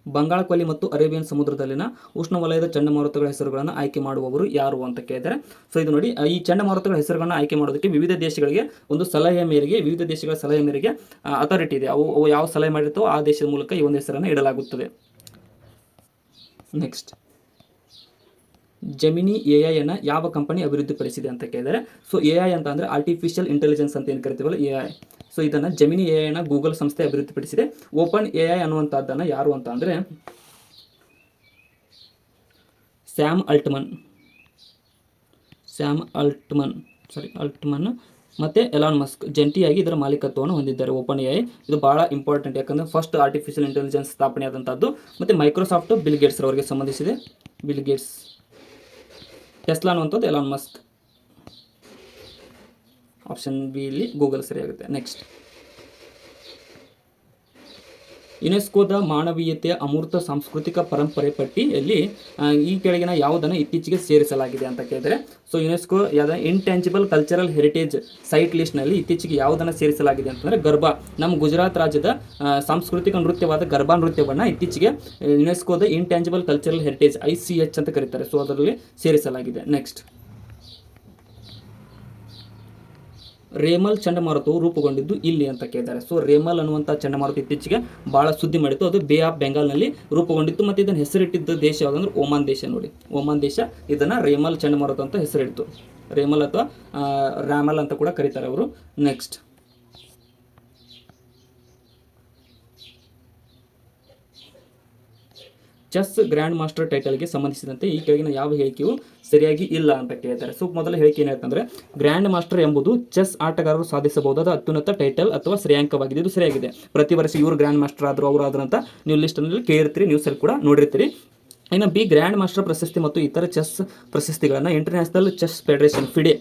ಬಂಗಾಳಕೊಲ್ಲಿ ಮತ್ತು ಅರೇಬಿಯನ್ ಸಮುದ್ರದಲ್ಲಿನ ಉಷ್ಣವಲಯದ ಚಂಡಮಾರುತಗಳ ಹೆಸರುಗಳನ್ನು ಆಯ್ಕೆ ಮಾಡುವವರು ಯಾರು ಅಂತ ಕೇಳಿದರೆ, ಸೊ ಇದು ನೋಡಿ, ಈ ಚಂಡಮಾರುತಗಳ ಹೆಸರುಗಳನ್ನು ಆಯ್ಕೆ ಮಾಡೋದಕ್ಕೆ ವಿವಿಧ ದೇಶಗಳ ಸಲಹೆ ಮೇರೆಗೆ ಅಥಾರಿಟಿ ಇದೆ. ಅವು ಯಾವ ಸಲಹೆ ಮಾಡಿರ್ತವೋ ಆ ದೇಶದ ಮೂಲಕ ಈ ಒಂದು ಹೆಸರನ್ನು ಇಡಲಾಗುತ್ತದೆ. ನೆಕ್ಸ್ಟ್, ಜೆಮಿನಿ AI ಅನ್ನು ಯಾವ ಕಂಪನಿ ಅಭಿವೃದ್ಧಿಪಡಿಸಿದೆ ಅಂತ ಕೇಳಿದರೆ, ಸೊ AI ಅಂತ ಅಂದರೆ ಆರ್ಟಿಫಿಷಿಯಲ್ ಇಂಟೆಲಿಜೆನ್ಸ್ ಅಂತ ಏನು ಕರಿತೀವಲ್ಲ AI, ಸೊ ಇದನ್ನು ಜೆಮಿನಿ AI ಅನ್ನು ಗೂಗಲ್ ಸಂಸ್ಥೆ ಅಭಿವೃದ್ಧಿಪಡಿಸಿದೆ. ಓಪನ್ AI ಅನ್ನುವಂಥದ್ದನ್ನು ಯಾರು ಅಂತ ಅಂದರೆ ಸ್ಯಾಮ್ ಅಲ್ಟ್ಮನ್ ಮತ್ತು ಎಲಾನ್ ಮಸ್ಕ್ ಜಂಟಿಯಾಗಿ ಇದರ ಮಾಲೀಕತ್ವವನ್ನು ಹೊಂದಿದ್ದಾರೆ. ಓಪನ್ AI ಇದು ಭಾಳ ಇಂಪಾರ್ಟೆಂಟ್, ಯಾಕಂದರೆ ಫಸ್ಟ್ ಆರ್ಟಿಫಿಷಿಯಲ್ ಇಂಟೆಲಿಜೆನ್ಸ್ ಸ್ಥಾಪನೆ ಆದಂಥದ್ದು. ಮತ್ತು ಮೈಕ್ರೋಸಾಫ್ಟ್ ಬಿಲ್ ಗೇಟ್ಸ್ ಅವರಿಗೆ ಸಂಬಂಧಿಸಿದೆ. ಬಿಲ್ ಗೇಟ್ಸ್, ಟೆಸ್ಲಾ ಅನ್ನುವಂಥದ್ದು ಎಲಾನ್ ಮಸ್ಕ್. ಆಪ್ಷನ್ ಬಿ ಇಲ್ಲಿ ಗೂಗಲ್ ಸರಿಯಾಗುತ್ತೆ. ನೆಕ್ಸ್ಟ್, ಯುನೆಸ್ಕೋದ ಮಾನವೀಯತೆಯ ಅಮೂರ್ತ ಸಾಂಸ್ಕೃತಿಕ ಪರಂಪರೆ ಪಟ್ಟಿಯಲ್ಲಿ ಈ ಕೆಳಗಿನ ಯಾವುದನ್ನು ಇತ್ತೀಚೆಗೆ ಸೇರಿಸಲಾಗಿದೆ ಅಂತ ಕೇಳಿದರೆ, so UNESCO intangible cultural heritage site ಲಿಸ್ಟ್ನಲ್ಲಿ ಇತ್ತೀಚೆಗೆ ಯಾವುದನ್ನು ಸೇರಿಸಲಾಗಿದೆ ಅಂತಂದರೆ ಗರ್ಬಾ, ನಮ್ಮ ಗುಜರಾತ್ ರಾಜ್ಯದ ಸಾಂಸ್ಕೃತಿಕ ನೃತ್ಯವಾದ ಗರ್ಬಾ ನೃತ್ಯವನ್ನು ಇತ್ತೀಚೆಗೆ ಯುನೆಸ್ಕೋದ ಇಂಟ್ಯಾಂಜಿಬಲ್ ಕಲ್ಚರಲ್ ಹೆರಿಟೇಜ್ ICH ಅಂತ ಕರೀತಾರೆ, ಸೊ ಅದರಲ್ಲಿ ಸೇರಿಸಲಾಗಿದೆ. ನೆಕ್ಸ್ಟ್, ರೇಮಲ್ ಚಂಡಮಾರುತವು ರೂಪುಗೊಂಡಿದ್ದು ಇಲ್ಲಿ ಅಂತ ಕೇಳಿದ್ದಾರೆ. ಸೊ ರೇಮಲ್ ಅನ್ನುವಂಥ ಚಂಡಮಾರುತ ಇತ್ತೀಚೆಗೆ ಭಾಳ ಸುದ್ದಿ ಮಾಡಿತ್ತು. ಅದು ಬೇ ಆಫ್ ಬೆಂಗಾಲ್ನಲ್ಲಿ ರೂಪುಗೊಂಡಿತ್ತು. ಮತ್ತು ಇದನ್ನು ಹೆಸರಿಟ್ಟಿದ್ದ ದೇಶ ಯಾವುದಂದ್ರೆ ಒಮಾನ್ ದೇಶ. ನೋಡಿ, ಒಮಾನ್ ದೇಶ ಇದನ್ನು ರೇಮಲ್ ಚಂಡಮಾರುತ ಅಂತ ಹೆಸರಿಡ್ತು. ರೇಮಲ್ ಅಥವಾ ರಾಮಲ್ ಅಂತ ಕೂಡ ಕರೀತಾರೆ ಅವರು. ನೆಕ್ಸ್ಟ್, ಚೆಸ್ ಗ್ರ್ಯಾಂಡ್ ಮಾಸ್ಟರ್ ಟೈಟಲ್ಗೆ ಸಂಬಂಧಿಸಿದಂತೆ ಈ ಕೆಳಗಿನ ಯಾವ ಹೇಳಿಕೆಯು ಸರಿಯಾಗಿ ಇಲ್ಲ ಅಂತ ಕೇಳ್ತಾರೆ. ಸೊ ಮೊದಲ ಹೇಳಿಕೆ ಏನು ಹೇಳ್ತಂದ್ರೆ, ಗ್ರ್ಯಾಂಡ್ ಮಾಸ್ಟರ್ ಎಂಬುದು ಚೆಸ್ ಆಟಗಾರರು ಸಾಧಿಸಬಹುದಾದ ಅತ್ಯುನ್ನತ ಟೈಟಲ್ ಅಥವಾ ಶ್ರೇಯಾಂಕವಾಗಿದೆ. ಇದು ಸರಿಯಾಗಿದೆ. ಪ್ರತಿ ವರ್ಷ ಇವರು ಗ್ರ್ಯಾಂಡ್ ಮಾಸ್ಟರ್ ಆದರೂ ಅಂತ ನೀವು ಲಿಸ್ಟ್ನಲ್ಲಿ ಕೇಳಿರ್ತೀರಿ, ನ್ಯೂಸಲ್ಲಿ ಕೂಡ ನೋಡಿರ್ತೀರಿ. ಇನ್ನು ಬಿ, ಗ್ರ್ಯಾಂಡ್ ಮಾಸ್ಟರ್ ಪ್ರಶಸ್ತಿ ಮತ್ತು ಇತರ ಚೆಸ್ ಪ್ರಶಸ್ತಿಗಳನ್ನು ಇಂಟರ್ನ್ಯಾಷನಲ್ ಚೆಸ್ ಫೆಡರೇಷನ್ ಫಿಡೆ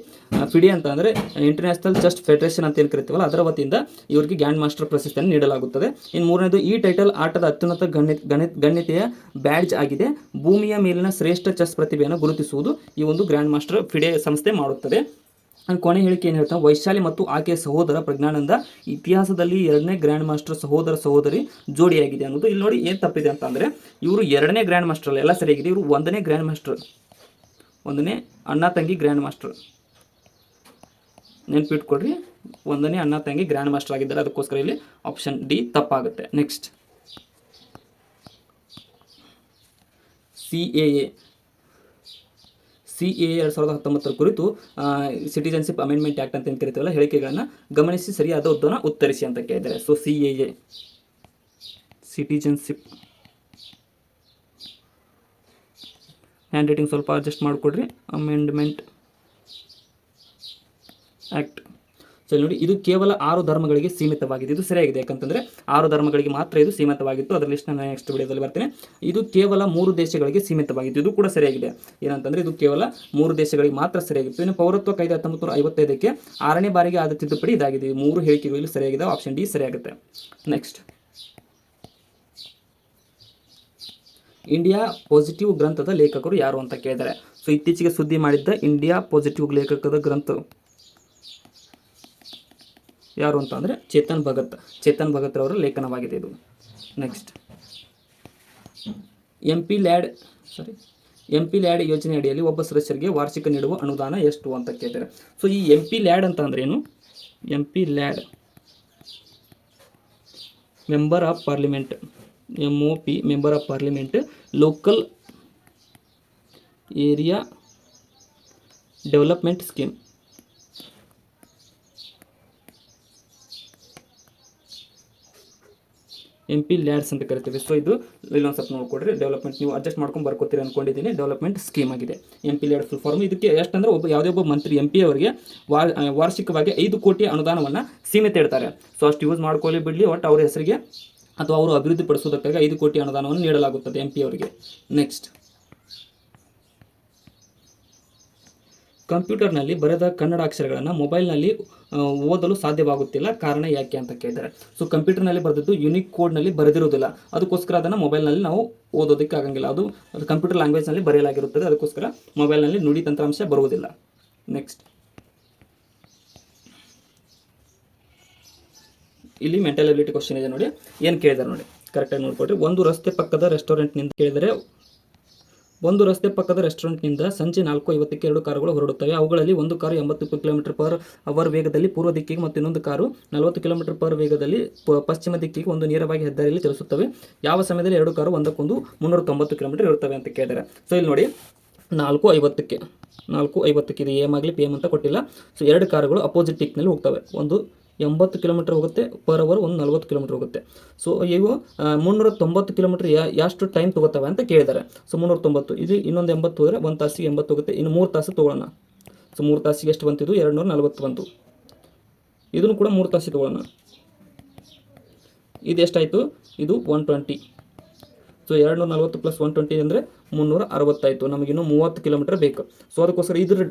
ಅಂತ ಅಂದರೆ ಇಂಟರ್ನ್ಯಾಷನಲ್ ಚೆಸ್ ಫೆಡರೇಷನ್ ಅಂತ ಏನು ಕರಿತೀವಲ್ಲ ಅದರ ವತಿಯಿಂದ ಇವರಿಗೆ ಗ್ರ್ಯಾಂಡ್ ಮಾಸ್ಟರ್ ಪ್ರಶಸ್ತಿಯನ್ನು ನೀಡಲಾಗುತ್ತದೆ. ಇನ್ನು ಮೂರನೇದು, ಈ ಟೈಟಲ್ ಆಟದ ಅತ್ಯುನ್ನತ ಗಣ್ಯತೆಯ ಬ್ಯಾಡ್ಜ್ ಆಗಿದೆ. ಭೂಮಿಯ ಮೇಲಿನ ಶ್ರೇಷ್ಠ ಚೆಸ್ ಪ್ರತಿಭೆಯನ್ನು ಗುರುತಿಸುವುದು ಈ ಒಂದು ಗ್ರ್ಯಾಂಡ್ ಮಾಸ್ಟರ್ ಫಿಡೆ ಸಂಸ್ಥೆ ಮಾಡುತ್ತದೆ. ಕೊನೆ ಹೇಳಿಕೆ ಏನು ಹೇಳ್ತಾರೆ, ವೈಶಾಲಿ ಮತ್ತು ಆಕೆಯ ಸಹೋದರ ಪ್ರಜ್ಞಾನಂದ ಇತಿಹಾಸದಲ್ಲಿ 2ನೇ ಗ್ರ್ಯಾಂಡ್ ಮಾಸ್ಟರ್ ಸಹೋದರಿ ಜೋಡಿಯಾಗಿದೆ ಅನ್ನೋದು. ಇಲ್ಲಿ ನೋಡಿ ಏನು ತಪ್ಪಿದೆ ಅಂತ ಅಂದರೆ, ಇವರು 2ನೇ ಗ್ರ್ಯಾಂಡ್ ಮಾಸ್ಟರ್ ಅಲ್ಲ, ಎಲ್ಲ ಸರಿಯಾಗಿದೆ. ಇವರು 1ನೇ ಗ್ರ್ಯಾಂಡ್ ಮಾಸ್ಟರ್, 1ನೇ ಅಣ್ಣ ತಂಗಿ ಗ್ರ್ಯಾಂಡ್ ಮಾಸ್ಟರ್. ನೆನ್ಪಿಟ್ಕೊಡ್ರಿ, 1ನೇ ಅಣ್ಣ ತಂಗಿ ಗ್ರ್ಯಾಂಡ್ ಮಾಸ್ಟರ್ ಆಗಿದ್ದಾರೆ. ಅದಕ್ಕೋಸ್ಕರ ಇಲ್ಲಿ ಆಪ್ಷನ್ ಡಿ ತಪ್ಪಾಗುತ್ತೆ. ನೆಕ್ಸ್ಟ್, CAA 2019 ಕುರಿತು ಸಿಟಿಜನ್ಶಿಪ್ ಅಮೆಂಡ್ಮೆಂಟ್ ಆ್ಯಕ್ಟ್ ಅಂತ ಏನು ಕರಿತೀವಲ್ಲ ಹೇಳಿಕೆಗಳನ್ನು ಗಮನಿಸಿ ಸರಿಯಾದ ಉತ್ತರವನ್ನು ಉತ್ತರಿಸಿ ಅಂತ ಕೇಳಿದ್ದಾರೆ. So CAA citizenship hand writing ಸ್ವಲ್ಪ ಅಡ್ಜಸ್ಟ್ ಮಾಡಿಕೊಡ್ರಿ. Amendment act. ಸೊ ನೋಡಿ, ಇದು ಕೇವಲ 6 ಧರ್ಮಗಳಿಗೆ ಸೀಮಿತವಾಗಿದೆ. ಇದು ಸರಿಯಾಗಿದೆ, ಯಾಕಂತಂದರೆ 6 ಧರ್ಮಗಳಿಗೆ ಮಾತ್ರ ಇದು ಸೀಮಿತವಾಗಿತ್ತು. ಅದರ ಲಿಸ್ಟ್ ನಾನು ನೆಕ್ಸ್ಟ್ ವಿಡಿಯೋದಲ್ಲಿ ಬರ್ತೇನೆ. ಇದು ಕೇವಲ 3 ದೇಶಗಳಿಗೆ ಸೀಮಿತವಾಗಿತ್ತು. ಇದು ಕೂಡ ಸರಿಯಾಗಿದೆ. ಏನಂತಂದರೆ ಇದು ಕೇವಲ 3 ದೇಶಗಳಿಗೆ ಮಾತ್ರ ಸರಿಯಾಗಿತ್ತು. ಇನ್ನು ಪೌರತ್ವ ಕಾಯ್ದೆ 1955ಕ್ಕೆ 6ನೇ ಬಾರಿಗೆ ಆದ ತಿದ್ದುಪಡಿ ಇದಾಗಿದೆ. ಈ 3 ಹೇಳಿಕೆಗಳು ಸರಿಯಾಗಿದೆ. ಆಪ್ಷನ್ ಡಿ ಸರಿಯಾಗುತ್ತೆ. ನೆಕ್ಸ್ಟ್, ಇಂಡಿಯಾ ಪಾಸಿಟಿವ್ ಗ್ರಂಥದ ಲೇಖಕರು ಯಾರು ಅಂತ ಕೇಳಿದ್ದಾರೆ. ಸೊ ಇತ್ತೀಚೆಗೆ ಸುದ್ದಿ ಮಾಡಿದ್ದ ಇಂಡಿಯಾ ಪಾಸಿಟಿವ್ ಲೇಖಕದ ಗ್ರಂಥ ಯಾರು ಅಂತ ಅಂದರೆ ಚೇತನ್ ಭಗತ್ ರವರ ಲೇಖನವಾಗಿದೆ ಇದು. ನೆಕ್ಸ್ಟ್, ಎಂ ಪಿ ಲ್ಯಾಡ್ ಯೋಜನೆ ಅಡಿಯಲ್ಲಿ ಒಬ್ಬ ಸದಸ್ಯರಿಗೆ ವಾರ್ಷಿಕ ನೀಡುವ ಅನುದಾನ ಎಷ್ಟು ಅಂತ ಕೇಳ್ತಾರೆ. ಸೊ ಈ ಎಂ ಪಿ ಲ್ಯಾಡ್ ಅಂತ ಅಂದ್ರೆ ಏನು? M P lead member of parliament, MOP member of parliament, local area development scheme. M P lads ಅಂತ ಕರಿತೀವಿ. ಸೊ ಇದು ಇಲ್ಲೊಂದು ಸ್ವಲ್ಪ ನೋಡ್ಕೊಡ್ರಿ. ಡೆವಲಪ್ಮೆಂಟ್ ನೀವು ಅಡ್ಜಸ್ಟ್ ಮಾಡ್ಕೊಂಡು ಬರ್ಕೋತೀರಿ ಅಂದ್ಕೊಂಡಿದ್ದೀನಿ. ಡೆವಲಪ್ಮೆಂಟ್ ಸ್ಕೀಮ್ ಆಗಿದೆ M P LAD full form. ಇದಕ್ಕೆ ಎಷ್ಟಂದ್ರೆ ಯಾವುದೇ ಒಬ್ಬ ಮಂತ್ರಿ ಎಂ ಪಿ ಅವರಿಗೆ ವಾರ್ಷಿಕವಾಗಿ 5 ಕೋಟಿ ಅನುದಾನವನ್ನು ಸೀಮಿತ ಇಡ್ತಾರೆ. ಸೊ ಅಷ್ಟು ಯೂಸ್ ಮಾಡ್ಕೊಳ್ಳಿ ಬಿಡಲಿ, ಒಟ್ಟು ಅವರ ಹೆಸರಿಗೆ ಅಥವಾ ಅವರು ಅಭಿವೃದ್ಧಿ ಪಡಿಸೋದಕ್ಕಾಗಿ 5 ಕೋಟಿ ಅನುದಾನವನ್ನು ನೀಡಲಾಗುತ್ತದೆ ಎಂ ಪಿ ಅವರಿಗೆ. ನೆಕ್ಸ್ಟ್, ಕಂಪ್ಯೂಟರ್ನಲ್ಲಿ ಬರೆದ ಕನ್ನಡ ಅಕ್ಷರಗಳನ್ನು ಮೊಬೈಲ್ನಲ್ಲಿ ಓದಲು ಸಾಧ್ಯವಾಗುತ್ತಿಲ್ಲ, ಕಾರಣ ಯಾಕೆ ಅಂತ ಕೇಳಿದ್ದಾರೆ. ಸೊ ಕಂಪ್ಯೂಟರ್ನಲ್ಲಿ ಬರೆದಿದ್ದು ಯುನಿಕ್ ಕೋಡ್ನಲ್ಲಿ ಬರೆದಿರುವುದಿಲ್ಲ, ಅದಕ್ಕೋಸ್ಕರ ಅದನ್ನು ಮೊಬೈಲ್ನಲ್ಲಿ ನಾವು ಓದೋದಕ್ಕೆ ಆಗಂಗಿಲ್ಲ. ಅದು ಕಂಪ್ಯೂಟರ್ ಲ್ಯಾಂಗ್ವೇಜ್ನಲ್ಲಿ ಬರೆಯಲಾಗಿರುತ್ತದೆ, ಅದಕ್ಕೋಸ್ಕರ ಮೊಬೈಲ್ನಲ್ಲಿ ನುಡಿ ತಂತ್ರಾಂಶ ಬರುವುದಿಲ್ಲ. ನೆಕ್ಸ್ಟ್, ಇಲ್ಲಿ ಮೆಂಟಲ್ ಎಬಿಲಿಟಿ ಕ್ವಶನ್ ಇದೆ ನೋಡಿ. ಏನು ಕೇಳಿದ್ದಾರೆ ನೋಡಿ, ಕರೆಕ್ಟಾಗಿ ನೋಡ್ಕೊಡ್ರಿ. ಒಂದು ರಸ್ತೆ ಪಕ್ಕದ ರೆಸ್ಟೋರೆಂಟ್ನಿಂದ ಕೇಳಿದರೆ, ಒಂದು ರಸ್ತೆ ಪಕ್ಕದ ರೆಸ್ಟೋರೆಂಟ್ನಿಂದ ಸಂಜೆ 4:50ಕ್ಕೆ 2 ಕಾರುಗಳು ಹೊರಡುತ್ತವೆ. ಅವುಗಳಲ್ಲಿ ಒಂದು ಕಾರು 80 km/h ವೇಗದಲ್ಲಿ ಪೂರ್ವ ದಿಕ್ಕಿಗೆ ಮತ್ತು ಇನ್ನೊಂದು ಕಾರು 40 km/h ವೇಗದಲ್ಲಿ ಪಶ್ಚಿಮ ದಿಕ್ಕಿಗೆ ಒಂದು ನೇರವಾಗಿ ಹೆದ್ದಾರಿಯಲ್ಲಿ ಚಲಿಸುತ್ತವೆ. ಯಾವ ಸಮಯದಲ್ಲಿ 2 ಕಾರು ಒಂದಕ್ಕೊಂದು 390 km ಇರುತ್ತವೆ ಅಂತ ಕೇಳಿದ್ದಾರೆ. ಸೊ ಇಲ್ಲಿ ನೋಡಿ, 4:50ಕ್ಕೆ ಇದು ಎಮ್ ಆಗಲಿ ಪಿ ಎಮ್ ಅಂತ ಕೊಟ್ಟಿಲ್ಲ. ಸೊ 2 ಕಾರುಗಳು ಅಪೋಸಿಟ್ ದಿಕ್ಕಿನಲ್ಲಿ ಹೋಗ್ತವೆ. ಒಂದು 80 km ಹೋಗುತ್ತೆ ಪರ್ ಅವರ್, ಒಂದು 40 km ಹೋಗುತ್ತೆ. ಸೊ ಇವು 390 km ಎಷ್ಟು ಟೈಮ್ ತೊಗೋತವೆ ಅಂತ ಕೇಳಿದ್ದಾರೆ. ಸೊ 390, ಇದು ಇನ್ನೊಂದು 80 ಹೋದರೆ 1 ತಾಸಿಗೆ 80 ಹೋಗುತ್ತೆ. ಇನ್ನು 3 ತಾಸು ತೊಗೊಳ್ಳೋಣ. ಸೊ 3 ತಾಸಿಗೆ ಎಷ್ಟು ಬಂತು? ಇದು 240 ಬಂತು. ಇದನ್ನು ಕೂಡ 3 ತಾಸಿಗೆ ತೊಗೊಳ್ಳೋಣ. ಇದು ಎಷ್ಟಾಯಿತು? ಇದು 120. ಸೊ 240 + 120 ಅಂದರೆ 360 ಆಯಿತು. ನಮಗಿನ್ನೂ 30 km ಬೇಕು. ಸೊ ಅದಕ್ಕೋಸ್ಕರ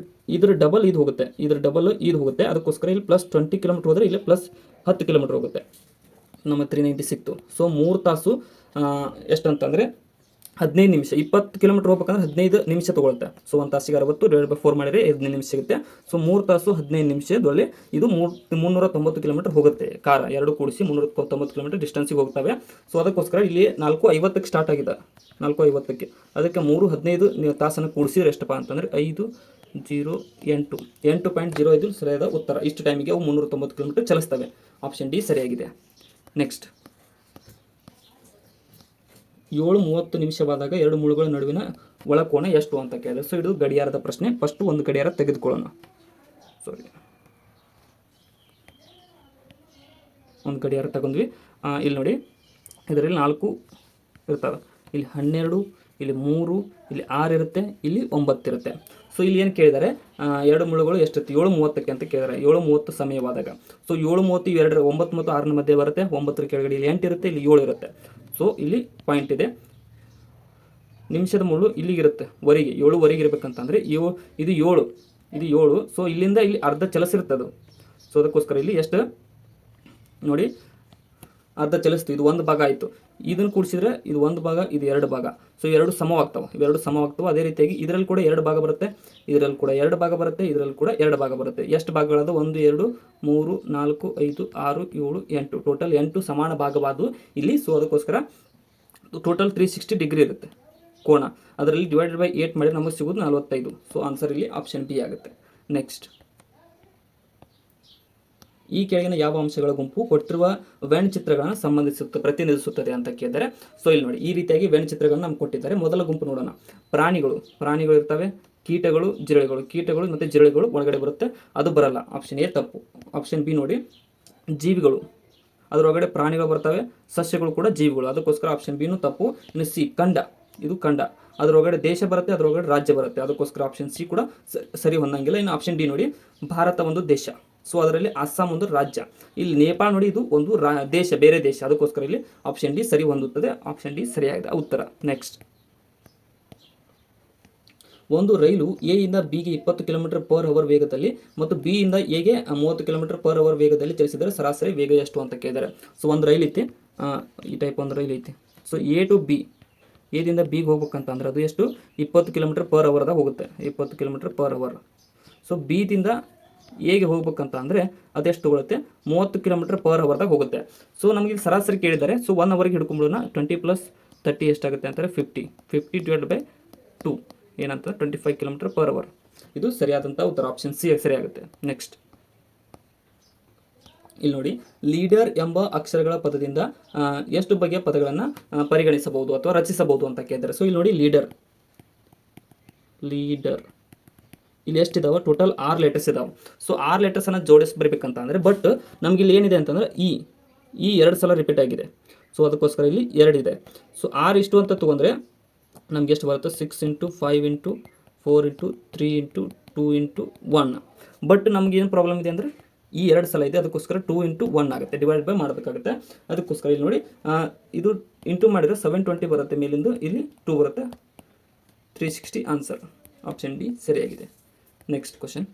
ಇದ್ರ ಡಬಲ್ ಇದು ಹೋಗುತ್ತೆ, ಇದ್ರ ಡಬಲ್ ಇದು ಹೋಗುತ್ತೆ. ಅದಕ್ಕೋಸ್ಕರ ಇಲ್ಲಿ +20 km ಹೋದರೆ ಇಲ್ಲಿ +10 km ಹೋಗುತ್ತೆ. ನಮ್ಮ 390 ಸಿಕ್ತು. ಸೊ 3 ತಾಸು ಎಷ್ಟಂತಂದರೆ 15 ನಿಮಿಷ. 20 km ಹೋಗ್ಬೇಕಂದ್ರೆ 15 ನಿಮಿಷ ತೊಗೊಳುತ್ತೆ. ಸೊ 1 ತಾಸಿಗೆ 60 / 4 ಮಾಡಿದರೆ 15 ನಿಮಿಷ ಸಿಗುತ್ತೆ. ಸೊ 3 ತಾಸು 15 ನಿಮಿಷದಲ್ಲಿ ಇದು 390 km ಹೋಗುತ್ತೆ. ಕಾರ 2 ಕೂಡಿಸಿ 390 km ಡಿಸ್ಟೆನ್ಸಿಗೆ ಹೋಗ್ತವೆ. ಸೊ ಅದಕ್ಕೋಸ್ಕರ ಇಲ್ಲಿ 4:50ಕ್ಕೆ ಸ್ಟಾರ್ಟ್ ಆಗಿದೆ, 4:50ಕ್ಕೆ. ಅದಕ್ಕೆ 3:15 ತಾಸನ್ನು ಕೂಡಿಸಿದ್ರೆ ಎಷ್ಟಪ್ಪ ಅಂತಂದರೆ 8.05 ಸರಿಯಾದ ಉತ್ತರ. ಇಷ್ಟು ಟೈಮಿಗೆ ಅವು 390 km ಚಲಿಸ್ತವೆ. ಆಪ್ಷನ್ ಡಿ ಸರಿಯಾಗಿದೆ. ನೆಕ್ಸ್ಟ್, 7:30 2 ಮುಳುಗಳ ನಡುವಿನ ಒಳಕೋನ ಎಷ್ಟು ಅಂತ ಕೇಳಿದ್ರೆ. ಸೊ ಇದು ಗಡಿಯಾರದ ಪ್ರಶ್ನೆ. ಫಸ್ಟು ಒಂದು ಗಡಿಯಾರ ತೆಗೆದುಕೊಳ್ಳೋಣ. ಒಂದು ಗಡಿಯಾರ ತಗೊಂಡ್ವಿ. ಇಲ್ಲಿ ನೋಡಿ, ಇದರಲ್ಲಿ 4 ಇರ್ತವೆ. ಇಲ್ಲಿ 12, ಇಲ್ಲಿ 3, ಇಲ್ಲಿ 6 ಇರುತ್ತೆ, ಇಲ್ಲಿ 9 ಇರುತ್ತೆ. ಸೊ ಇಲ್ಲಿ ಏನು ಕೇಳಿದ್ದಾರೆ, 2 ಮುಳುಗಳು ಎಷ್ಟಿರುತ್ತೆ? 7:30ಕ್ಕೆ ಅಂತ ಕೇಳಿದ್ದಾರೆ. 7:30 ಸಮಯವಾದಾಗ. ಸೊ 7:30 2 9 ಮತ್ತು 6 ಮಧ್ಯೆ ಬರುತ್ತೆ. 9 ಕೆಳಗಡೆ ಇಲ್ಲಿ 8 ಇರುತ್ತೆ, ಇಲ್ಲಿ 7 ಇರುತ್ತೆ. ಸೊ ಇಲ್ಲಿ ಪಾಯಿಂಟ್ ಇದೆ. ನಿಮಿಷದ ಮುಳ್ಳು ಇಲ್ಲಿಗಿರುತ್ತೆ, ವರೆಗೆ 7ವರೆಗೆ ಇರಬೇಕಂತಂದರೆ ಇದು 7. ಸೊ ಇಲ್ಲಿಂದ ಇಲ್ಲಿ ಅರ್ಧ ಚಲಿಸಿರ್ತದೆ. ಸೊ ಅದಕ್ಕೋಸ್ಕರ ಇಲ್ಲಿ ಎಷ್ಟು ನೋಡಿ, ಅರ್ಧ ಚಲಿಸ್ತು. ಇದು 1 ಭಾಗ ಆಯಿತು. ಇದನ್ನು ಕೂಡಿಸಿದ್ರೆ ಇದು 1 ಭಾಗ, ಇದು 2 ಭಾಗ. ಸೊ 2 ಸಮವಾಗ್ತವೆ, ಇವೆರಡು ಸಮವಾಗ್ತವೆ. ಅದೇ ರೀತಿಯಾಗಿ ಇದರಲ್ಲಿ ಕೂಡ 2 ಭಾಗ ಬರುತ್ತೆ, ಇದರಲ್ಲಿ ಕೂಡ 2 ಭಾಗ ಬರುತ್ತೆ, ಇದರಲ್ಲಿ ಕೂಡ 2 ಭಾಗ ಬರುತ್ತೆ. ಎಷ್ಟು ಭಾಗಗಳಾದ? 1 2 3 4 5 6 7 8, ಟೋಟಲ್ 8 ಸಮಾನ ಭಾಗವಾದವು ಇಲ್ಲಿ. ಸೊ ಅದಕ್ಕೋಸ್ಕರ ಟೋಟಲ್ 360 ಡಿಗ್ರಿ ಇರುತ್ತೆ ಕೋನ. ಅದರಲ್ಲಿ /8 ಮಾಡಿ ನಮಗೆ ಸಿಗೋದು 45. ಸೊ ಆನ್ಸರ್ ಇಲ್ಲಿ ಆಪ್ಷನ್ ಬಿ ಆಗುತ್ತೆ. ನೆಕ್ಸ್ಟ್, ಈ ಕೆಳಗಿನ ಯಾವ ಅಂಶಗಳ ಗುಂಪು ಕೊಟ್ಟಿರುವ ವ್ಯಾನ್ ಚಿತ್ರಗಳನ್ನು ಪ್ರತಿನಿಧಿಸುತ್ತದೆ ಅಂತ ಕೇಳಿದ್ದಾರೆ. ಸೊ ಇಲ್ಲಿ ನೋಡಿ, ಈ ರೀತಿಯಾಗಿ ವ್ಯಾನ್ ಚಿತ್ರಗಳನ್ನು ನಮ್ಗೆ ಕೊಟ್ಟಿದ್ದಾರೆ. ಮೊದಲ ಗುಂಪು ನೋಡೋಣ. ಪ್ರಾಣಿಗಳು ಇರ್ತವೆ, ಕೀಟಗಳು, ಮತ್ತು ಜಿರಳೆಗಳು ಒಳಗಡೆ ಬರುತ್ತೆ, ಅದು ಬರಲ್ಲ. ಆಪ್ಷನ್ ಎ ತಪ್ಪು. ಆಪ್ಷನ್ ಬಿ ನೋಡಿ, ಜೀವಿಗಳು, ಅದರೊಳಗಡೆ ಪ್ರಾಣಿಗಳು ಬರ್ತವೆ, ಸಸ್ಯಗಳು ಕೂಡ ಜೀವಿಗಳು, ಅದಕ್ಕೋಸ್ಕರ ಆಪ್ಷನ್ ಬಿನೂ ತಪ್ಪು. ಇನ್ನು ಸಿ, ಇದು ಖಂಡ, ಅದರೊಳಗಡೆ ದೇಶ ಬರುತ್ತೆ, ಅದರೊಳಗಡೆ ರಾಜ್ಯ ಬರುತ್ತೆ. ಅದಕ್ಕೋಸ್ಕರ ಆಪ್ಷನ್ ಸಿ ಕೂಡ ಸರಿ ಹೊಂದಂಗಿಲ್ಲ. ಇನ್ನು ಆಪ್ಷನ್ ಡಿ ನೋಡಿ, ಭಾರತ ಒಂದು ದೇಶ, ಸೊ ಅದರಲ್ಲಿ ಅಸ್ಸಾಂ ಒಂದು ರಾಜ್ಯ. ಇಲ್ಲಿ ನೇಪಾಳ ನೋಡಿ, ಇದು ಒಂದು ದೇಶ, ಬೇರೆ ದೇಶ. ಅದಕ್ಕೋಸ್ಕರ ಇಲ್ಲಿ ಆಪ್ಷನ್ ಡಿ ಸರಿ ಹೊಂದುತ್ತದೆ. ಆಪ್ಷನ್ ಡಿ ಸರಿಯಾಗಿದೆ ಉತ್ತರ. ನೆಕ್ಸ್ಟ್, ಒಂದು ರೈಲು ಎ ಇಂದ ಬಿಗೆ 20 km/h ವೇಗದಲ್ಲಿ ಮತ್ತು ಬಿ ಇಂದ ಎಗೆ 30 km/h ವೇಗದಲ್ಲಿ ಚಲಿಸಿದರೆ ಸರಾಸರಿ ವೇಗ ಎಷ್ಟು ಅಂತ ಕೇಳಿದ್ದಾರೆ. ಸೊ ಒಂದು ರೈಲ್ ಐತಿ, ಈ ಟೈಪ್ ಒಂದು ರೈಲ್ ಐತಿ. ಸೊ ಎ ಟು ಬಿ, ಎದಿಂದ ಬಿಗೆ ಹೋಗ್ಬೇಕಂತಂದ್ರೆ ಅದು ಎಷ್ಟು 20 km/h ಹೋಗುತ್ತೆ, 20 km/h. ಸೊ ಬಿದಿಂದ ಎಗೆ ಹೋಗ್ಬೇಕಂತ ಅಂದರೆ ಅದೆಷ್ಟು ತಗೊಳುತ್ತೆ, 30 km/h ಹೋಗುತ್ತೆ. ಸೊ ನಮಗೆ ಸರಾಸರಿ ಕೇಳಿದ್ದಾರೆ. ಸೊ 1 ಅವರ್ಗೆ ಹಿಡ್ಕೊಂಬಿಡೋಣ. 20 + 30 ಎಷ್ಟಾಗುತ್ತೆ ಅಂತಾರೆ 50/2 ಏನಂತ 25 km/h. ಇದು ಸರಿಯಾದಂಥ ಉತ್ತರ, ಆಪ್ಷನ್ ಸಿ ಸರಿಯಾಗುತ್ತೆ. ನೆಕ್ಸ್ಟ್, ಇಲ್ಲಿ ನೋಡಿ, ಲೀಡರ್ ಎಂಬ ಅಕ್ಷರಗಳ ಪದದಿಂದ ಎಷ್ಟು ಬಗೆಯ ಪದಗಳನ್ನು ಪರಿಗಣಿಸಬಹುದು ಅಥವಾ ರಚಿಸಬಹುದು ಅಂತ ಕೇಳಿದ್ದಾರೆ. ಸೊ ಇಲ್ಲಿ ನೋಡಿ, ಲೀಡರ್ ಇಲ್ಲಿ ಎಷ್ಟಿದಾವೆ, ಟೋಟಲ್ 6 ಲೆಟರ್ಸ್ ಇದಾವೆ. ಸೊ 6 ಲೆಟರ್ಸನ್ನು ಜೋಡಿಸಿ ಬರಬೇಕಂತ ಅಂದರೆ, ಬಟ್ ನಮ್ಗೆ ಇಲ್ಲಿ ಏನಿದೆ ಅಂತಂದ್ರೆ ಈ 2 ಸಲ ರಿಪೀಟ್ ಆಗಿದೆ. ಸೊ ಅದಕ್ಕೋಸ್ಕರ ಇಲ್ಲಿ 2 ಇದೆ. ಸೊ 6 ಇಷ್ಟು ಅಂತ ತೊಗೊಂಡ್ರೆ ನಮ್ಗೆ ಎಷ್ಟು ಬರುತ್ತೆ, 6 × 5 × 4 × 3 × 2 × 1. ಬಟ್ ನಮ್ಗೆ ಏನು ಪ್ರಾಬ್ಲಮ್ ಇದೆ ಅಂದರೆ ಈ 2 ಸಲ ಇದೆ, ಅದಕ್ಕೋಸ್ಕರ 2 × 1 ಆಗುತ್ತೆ, ಡಿವೈಡ್ ಬೈ ಮಾಡಬೇಕಾಗುತ್ತೆ. ಅದಕ್ಕೋಸ್ಕರ ಇಲ್ಲಿ ನೋಡಿ, ಇದು ಇಂಟು ಮಾಡಿದರೆ 720 ಬರುತ್ತೆ ಮೇಲಿಂದು, ಇಲ್ಲಿ 2 ಬರುತ್ತೆ, 360 ಆನ್ಸರ್. ಆಪ್ಷನ್ ಡಿ ಸರಿಯಾಗಿದೆ. ನೆಕ್ಸ್ಟ್ ಕ್ವಶನ್,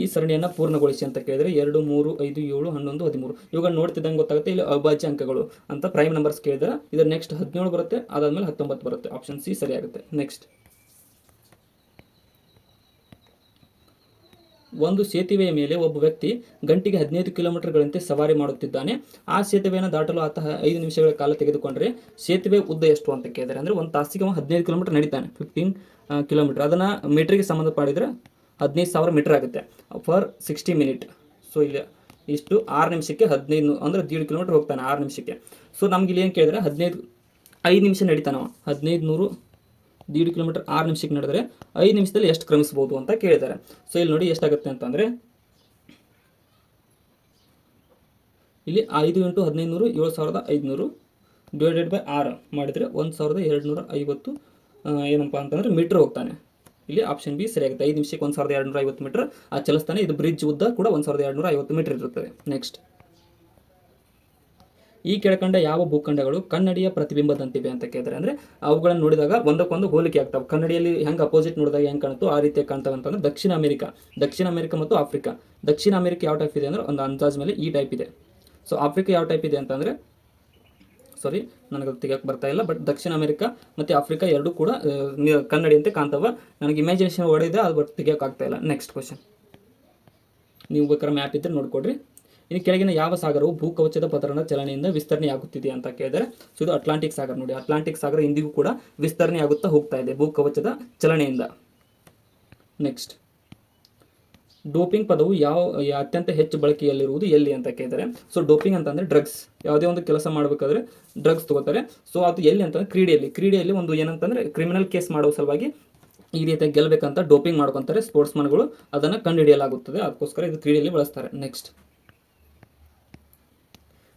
ಈ ಸರಣಿಯನ್ನು ಪೂರ್ಣಗೊಳಿಸಿ ಅಂತ ಕೇಳಿದರೆ 2, 3, 5, 7, 11, 13 ಇವಾಗ ನೋಡ್ತಿದ್ದಂಗೆ ಗೊತ್ತಾಗುತ್ತೆ ಇಲ್ಲಿ ಅವಿಭಾಜ್ಯ ಅಂಕಗಳು ಅಂತ ಪ್ರೈಮ್ ನಂಬರ್ಸ್ ಕೇಳಿದರೆ ಇದರ ನೆಕ್ಸ್ಟ್ 17 ಬರುತ್ತೆ, ಅದಾದಮೇಲೆ 19 ಬರುತ್ತೆ. Option C ಸರಿಯಾಗುತ್ತೆ. ನೆಕ್ಸ್ಟ್, ಒಂದು ಸೇತುವೆಯ ಮೇಲೆ ಒಬ್ಬ ವ್ಯಕ್ತಿ ಗಂಟೆಗೆ 15 ಕಿಲೋಮೀಟರ್ಗಳಂತೆ ಸವಾರಿ ಮಾಡುತ್ತಿದ್ದಾನೆ. ಆ ಸೇತುವೆಯನ್ನು ದಾಟಲು ಆತ 5 ನಿಮಿಷಗಳ ಕಾಲ ತೆಗೆದುಕೊಂಡ್ರೆ ಸೇತುವೆ ಉದ್ದ ಎಷ್ಟು ಅಂತ ಕೇಳಿದರೆ, ಅಂದರೆ ಒಂದು ತಾಸಿಗೆ 15 ಕಿಲೋಮೀಟರ್ ನಡೀತಾನೆ, 15 ಕಿಲೋಮೀಟರ್. ಅದನ್ನು ಮೀಟ್ರಿಗೆ ಸಂಬಂಧ ಮಾಡಿದರೆ 15,000 ಮೀಟರ್ ಆಗುತ್ತೆ ಫಾರ್ 60 ಮಿನಿಟ್. ಸೊ ಇಲ್ಲಿ ಇಷ್ಟು 6 ನಿಮಿಷಕ್ಕೆ 15 ಅಂದರೆ 1.5 ಕಿಲೋಮೀಟರ್ ಹೋಗ್ತಾನೆ 6 ನಿಮಿಷಕ್ಕೆ. ಸೊ ನಮ್ಗೆ ಇಲ್ಲಿ ಏನು ಕೇಳಿದ್ರೆ 5 ನಿಮಿಷ ನಡೀತಾನೆ, 1500 1.5 ಕಿಲೋಮೀಟರ್ 6 ನಿಮಿಷಕ್ಕೆ ನಡೆದರೆ 5 ನಿಮಿಷದಲ್ಲಿ ಎಷ್ಟು ಕ್ರಮಿಸ್ಬೋದು ಅಂತ ಕೇಳಿದ್ದಾರೆ. ಸೊ ಇಲ್ಲಿ ನೋಡಿ ಎಷ್ಟಾಗುತ್ತೆ ಅಂತಂದರೆ, ಇಲ್ಲಿ 5 × 1500 7500 ಡಿವೈಡೆಡ್ ಬೈ 6 ಮಾಡಿದರೆ 1250 ಏನಪ್ಪ ಅಂತಂದರೆ ಮೀಟ್ರ್ ಹೋಗ್ತಾನೆ. ಇಲ್ಲಿ ಆಪ್ಷನ್ ಬಿ ಸರಿಯಾಗುತ್ತೆ. 5 ನಿಮಿಷಕ್ಕೆ 1250 ಮೀಟರ್ ಆ ಚಲಿಸ್ತಾನೆ. ಇದು ಬ್ರಿಡ್ಜ್ ಉದ್ದ ಕೂಡ 1250 ಮೀಟರ್ ಇರುತ್ತದೆ. ನೆಕ್ಸ್ಟ್, ಈ ಕೆಳಕಂಡ ಯಾವ ಭೂಖಂಡಗಳು ಕನ್ನಡಿಯ ಪ್ರತಿಬಿಂಬದಂತಿವೆ ಅಂತ ಕೇಳಿದರೆ, ಅಂದರೆ ಅವುಗಳನ್ನು ನೋಡಿದಾಗ ಒಂದಕ್ಕೊಂದು ಹೋಲಿಕೆ ಆಗ್ತವೆ. ಕನ್ನಡಿಯಲ್ಲಿ ಹೆಂಗೆ ಅಪೋಸಿಟ್ ನೋಡಿದಾಗ ಹೆಂಗೆ ಕಾಣುತ್ತೋ ಆ ರೀತಿಯಾಗಿ ಕಾಣ್ತವೆ ಅಂತಂದ್ರೆ ದಕ್ಷಿಣ ಅಮೆರಿಕ ಮತ್ತು ಆಫ್ರಿಕಾ. ದಕ್ಷಿಣ ಅಮೆರಿಕ ಯಾವ ಟೈಪ್ ಇದೆ ಅಂದರೆ ಒಂದು ಅಂದಾಜು ಮೇಲೆ ಈ ಟೈಪ್ ಇದೆ. ಸೊ ಆಫ್ರಿಕಾ ಯಾವ ಟೈಪ್ ಇದೆ ಅಂತಂದರೆ, ಸಾರಿ ನನಗೆ ತೆಗಿಯೋಕೆ ಬರ್ತಾ ಇಲ್ಲ, ಬಟ್ ದಕ್ಷಿಣ ಅಮೆರಿಕ ಮತ್ತು ಆಫ್ರಿಕಾ ಎರಡೂ ಕೂಡ ಕನ್ನಡಿಯಂತೆ ಕಾಣ್ತವೆ. ನನಗೆ ಇಮ್ಯಾಜಿನೇಷನ್ ಹೊಡೆದಿದೆ, ಅದು ಬಟ್ ತೆಗಿಯೋಕೆ ಆಗ್ತಾ ಇಲ್ಲ. ನೆಕ್ಸ್ಟ್ ಕ್ವಶನ್, ನೀವು ಬೇಕಾದ್ರೆ ಮ್ಯಾಪ್ ಇದ್ದರೆ ನೋಡ್ಕೊಡ್ರಿ. ಇನ್ನು ಕೆಳಗಿನ ಯಾವ ಸಾಗರವು ಭೂಕವಚದ ಪದರದ ಚಲನೆಯಿಂದ ವಿಸ್ತರಣೆ ಆಗುತ್ತಿದೆ ಅಂತ ಕೇಳಿದರೆ, ಸೊ ಇದು ಅಟ್ಲಾಂಟಿಕ್ ಸಾಗರ. ನೋಡಿ, ಅಟ್ಲಾಂಟಿಕ್ ಸಾಗರ ಇಂದಿಗೂ ಕೂಡ ವಿಸ್ತರಣೆ ಆಗುತ್ತಾ ಹೋಗ್ತಾ ಇದೆ ಭೂಕವಚದ ಚಲನೆಯಿಂದ. ನೆಕ್ಸ್ಟ್, ಡೋಪಿಂಗ್ ಪದವು ಅತ್ಯಂತ ಹೆಚ್ಚು ಬಳಕೆಯಲ್ಲಿರುವುದು ಎಲ್ಲಿ ಅಂತ ಕೇಳಿದರೆ, ಸೊ ಡೋಪಿಂಗ್ ಅಂತಂದರೆ ಡ್ರಗ್ಸ್. ಯಾವುದೇ ಒಂದು ಕೆಲಸ ಮಾಡಬೇಕಾದ್ರೆ ಡ್ರಗ್ಸ್ ತಗೋತಾರೆ. ಸೊ ಅದು ಎಲ್ಲಿ ಅಂತಂದರೆ ಕ್ರೀಡೆಯಲ್ಲಿ ಒಂದು ಏನಂತಂದರೆ ಕ್ರಿಮಿನಲ್ ಕೇಸ್ ಮಾಡೋ ಸಲುವಾಗಿ ಈ ರೀತಿಯಾಗಿ ಗೆಲ್ಲಬೇಕಂತ ಡೋಪಿಂಗ್ ಮಾಡ್ಕೊತಾರೆ ಸ್ಪೋರ್ಟ್ಸ್ಮನ್ಗಳು, ಅದನ್ನು ಕಂಡುಹಿಡಿಯಲಾಗುತ್ತದೆ. ಅದಕ್ಕೋಸ್ಕರ ಇದು ಕ್ರೀಡೆಯಲ್ಲಿ ಬಳಸ್ತಾರೆ. ನೆಕ್ಸ್ಟ್,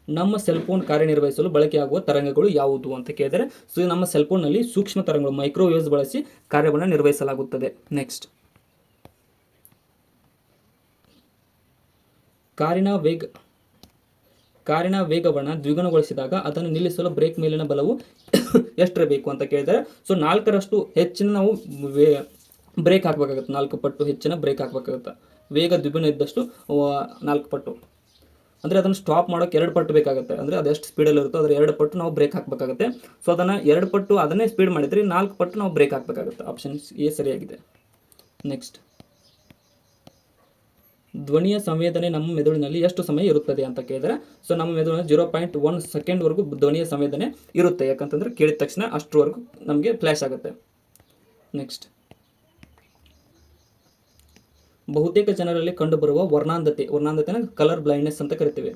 ನಮ್ಮ ಸೆಲ್ಫೋನ್ ಕಾರ್ಯನಿರ್ವಹಿಸಲು ಬಳಕೆಯಾಗುವ ತರಂಗಗಳು ಯಾವುದು ಅಂತ ಕೇಳಿದರೆ, ಸೊ ನಮ್ಮ ಸೆಲ್ಫೋನ್ನಲ್ಲಿ ಸೂಕ್ಷ್ಮ ತರಂಗಗಳು ಮೈಕ್ರೋವೇವ್ಸ್ ಬಳಸಿ ಕಾರ್ಯವನ್ನು ನಿರ್ವಹಿಸಲಾಗುತ್ತದೆ. ನೆಕ್ಸ್ಟ್, ಕಾರಿನ ವೇಗವನ್ನು ದ್ವಿಗುಣಗೊಳಿಸಿದಾಗ ಅದನ್ನು ನಿಲ್ಲಿಸಲು ಬ್ರೇಕ್ ಮೇಲಿನ ಬಲವು ಎಷ್ಟಿರಬೇಕು ಅಂತ ಕೇಳಿದರೆ, ಸೊ 4ರಷ್ಟು ಹೆಚ್ಚಿನ ನಾವು ಬ್ರೇಕ್ ಹಾಕಬೇಕಾಗುತ್ತೆ. 4 ಪಟ್ಟು ಹೆಚ್ಚಿನ ಬ್ರೇಕ್ ಹಾಕಬೇಕಾಗುತ್ತೆ. ವೇಗ ದ್ವಿಗುಣ ಇದ್ದಷ್ಟು 4 ಪಟ್ಟು, ಅಂದರೆ ಅದನ್ನು ಸ್ಟಾಪ್ ಮಾಡೋಕ್ಕೆ 2 ಪಟ್ಟು ಬೇಕಾಗುತ್ತೆ. ಅಂದರೆ ಅದು ಎಷ್ಟು ಸ್ಪೀಡಲ್ಲಿ ಇರುತ್ತೋ ಅದರ 2 ಪಟ್ಟು ನಾವು ಬ್ರೇಕ್ ಹಾಕಬೇಕಾಗುತ್ತೆ. ಸೊ ಅದನ್ನು 2 ಪಟ್ಟು ಅದನ್ನೇ ಸ್ಪೀಡ್ ಮಾಡಿದರೆ 4 ಪಟ್ಟು ನಾವು ಬ್ರೇಕ್ ಹಾಕಬೇಕಾಗುತ್ತೆ. ಆಪ್ಷನ್ ಎ ಸರಿಯಾಗಿದೆ. ನೆಕ್ಸ್ಟ್, ಧ್ವನಿಯ ಸಂವೇದನೆ ನಮ್ಮ ಮೆದುಳಿನಲ್ಲಿ ಎಷ್ಟು ಸಮಯ ಇರುತ್ತದೆ ಅಂತ ಕೇಳಿದರೆ, ಸೊ ನಮ್ಮ ಮೆದುಳಿನಲ್ಲಿ 0.1 ಸೆಕೆಂಡ್ವರೆಗೂ ಧ್ವನಿಯ ಸಂವೇದನೆ ಇರುತ್ತೆ. ಯಾಕಂತಂದರೆ ಕೇಳಿದ ತಕ್ಷಣ ಅಷ್ಟರವರೆಗೂ ನಮಗೆ ಫ್ಲ್ಯಾಶ್ ಆಗುತ್ತೆ. ನೆಕ್ಸ್ಟ್, ಬಹುತೇಕ ಜನರಲ್ಲಿ ಕಂಡುಬರುವ ವರ್ಣಾಂಧತೆನ ಕಲರ್ ಬ್ಲೈಂಡ್ನೆಸ್ ಅಂತ ಕರಿತೀವಿ.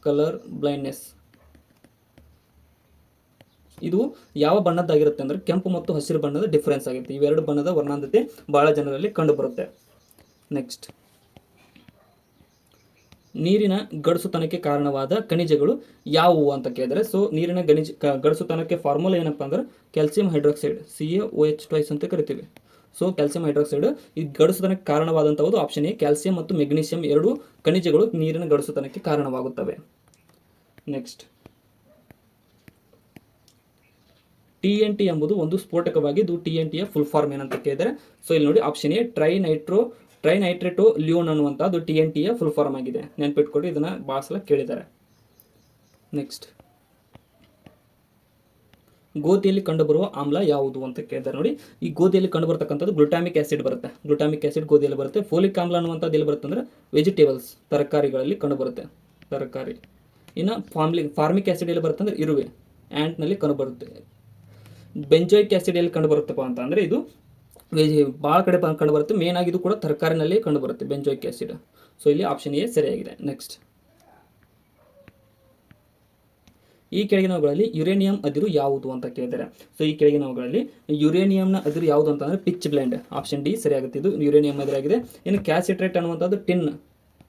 ಕಲರ್ ಬ್ಲೈಂಡ್ನೆಸ್ ಇದು ಯಾವ ಬಣ್ಣದ್ದಾಗಿರುತ್ತೆ ಅಂದರೆ ಕೆಂಪು ಮತ್ತು ಹಸಿರು ಬಣ್ಣದ ಡಿಫ್ರೆನ್ಸ್ ಆಗುತ್ತೆ. ಇವೆರಡು ಬಣ್ಣದ ವರ್ಣಾಂಧತೆ ಭಾಳ ಜನರಲ್ಲಿ ಕಂಡುಬರುತ್ತೆ. ನೆಕ್ಸ್ಟ್, ನೀರಿನ ಗಡಸುತನಕ್ಕೆ ಕಾರಣವಾದ ಖನಿಜಗಳು ಯಾವುವು ಅಂತ ಕೇಳಿದರೆ, ಸೊ ನೀರಿನ ಗಡಸುತನಕ್ಕೆ ಫಾರ್ಮುಲಾ ಏನಪ್ಪ ಅಂದ್ರೆ ಕ್ಯಾಲ್ಸಿಯಂ ಹೈಡ್ರಾಕ್ಸೈಡ್ CaOH2 ಅಂತ ಕರಿತೀವಿ. ಸೊ ಕ್ಯಾಲ್ಸಿಯಂ ಹೈಡ್ರಾಕ್ಸೈಡ್ ಈ ಗಡಸುತನಕ್ಕೆ ಕಾರಣವಾದಂಥದ್ದು ಆಪ್ಷನ್ ಎ. ಕ್ಯಾಲ್ಸಿಯಂ ಮತ್ತು ಮೆಗ್ನೀಷಿಯಂ ಎರಡು ಖನಿಜಗಳು ನೀರಿನ ಗಡಸುತನಕ್ಕೆ ಕಾರಣವಾಗುತ್ತವೆ. ನೆಕ್ಸ್ಟ್, TNT ಎಂಬುದು ಒಂದು ಸ್ಫೋಟಕವಾಗಿದ್ದು TNTಯ ಫುಲ್ ಫಾರ್ಮ್ ಏನಂತ ಕೇಳಿದರೆ, ಸೊ ಇಲ್ಲಿ ನೋಡಿ ಆಪ್ಷನ್ ಎ ಟ್ರೈನೈಟ್ರೇಟೋ ಲಿಯೋನ್ ಅನ್ನುವಂಥದ್ದು TNTಯ ಫುಲ್ ಫಾರ್ಮ್ ಆಗಿದೆ. ನೆನ್ಪಿಟ್ಕೊಡಿ, ಇದನ್ನು ಭಾಳ ಸಲ ಕೇಳಿದ್ದಾರೆ. ನೆಕ್ಸ್ಟ್, ಗೋಧಿಯಲ್ಲಿ ಕಂಡುಬರುವ ಆಮ್ಲ ಯಾವುದು ಅಂತ ಕೇಳಿದ್ದಾರೆ. ನೋಡಿ, ಈ ಗೋಧಿಯಲ್ಲಿ ಕಂಡುಬರ್ತಕ್ಕಂಥದ್ದು ಗ್ಲುಟಾಮಿಕ್ ಆಸಿಡ್ ಬರುತ್ತೆ. ಗ್ಲುಟಾಮಿಕ್ ಆಸಿಡ್ ಗೋಧಿಯಲ್ಲಿ ಬರುತ್ತೆ. ಫೋಲಿಕ್ ಆಮ್ಲ ಅನ್ನುವಂಥದ್ದು ಎಲ್ಲಿ ಬರುತ್ತೆ ಅಂದರೆ ವೆಜಿಟೇಬಲ್ಸ್, ತರಕಾರಿಗಳಲ್ಲಿ ಕಂಡುಬರುತ್ತೆ, ತರಕಾರಿ. ಇನ್ನು ಫಾರ್ಮಿಕ್ ಆಸಿಡ್ ಎಲ್ಲಿ ಬರುತ್ತೆ ಅಂದರೆ ಇರುವೆ, ಆ್ಯಂಟ್ನಲ್ಲಿ ಕಂಡುಬರುತ್ತೆ. ಬೆಂಜೋಯಿಕ್ ಆಸಿಡ್ ಎಲ್ಲಿ ಕಂಡುಬರುತ್ತಪ್ಪ ಅಂತ ಅಂದರೆ ಇದು ಭಾಳ ಕಡೆ ಕಂಡುಬರುತ್ತೆ. ಮೇನ್ ಆಗಿ ಇದು ಕೂಡ ತರಕಾರಿನಲ್ಲಿ ಕಂಡುಬರುತ್ತೆ, ಬೆಂಜೋಯಿಕ್ ಆಸಿಡ್. ಸೊ ಇಲ್ಲಿ ಆಪ್ಷನ್ ಎ ಸರಿಯಾಗಿದೆ. ನೆಕ್ಸ್ಟ್, ಈ ಕೆಳಗಿನವುಗಳಲ್ಲಿ ಯುರೇನಿಯಂ ಅದಿರು ಯಾವುದು ಅಂತ ಕೇಳಿದ್ದಾರೆ. ಸೊ ಈ ಕೆಳಗಿನವುಗಳಲ್ಲಿ ಯುರೇನಿಯಂನ ಅದಿರು ಯಾವುದು ಅಂತಂದರೆ ಪಿಚ್ ಬ್ಲೆಂಡ್, ಆಪ್ಷನ್ ಡಿ ಸರಿಯಾಗುತ್ತೆ. ಇದು ಯುರೇನಿಯಂ ಅದಿರಾಗಿದೆ. ಇನ್ನು ಕ್ಯಾಸಿಟ್ರೇಟ್ ಅನ್ನುವಂಥದ್ದು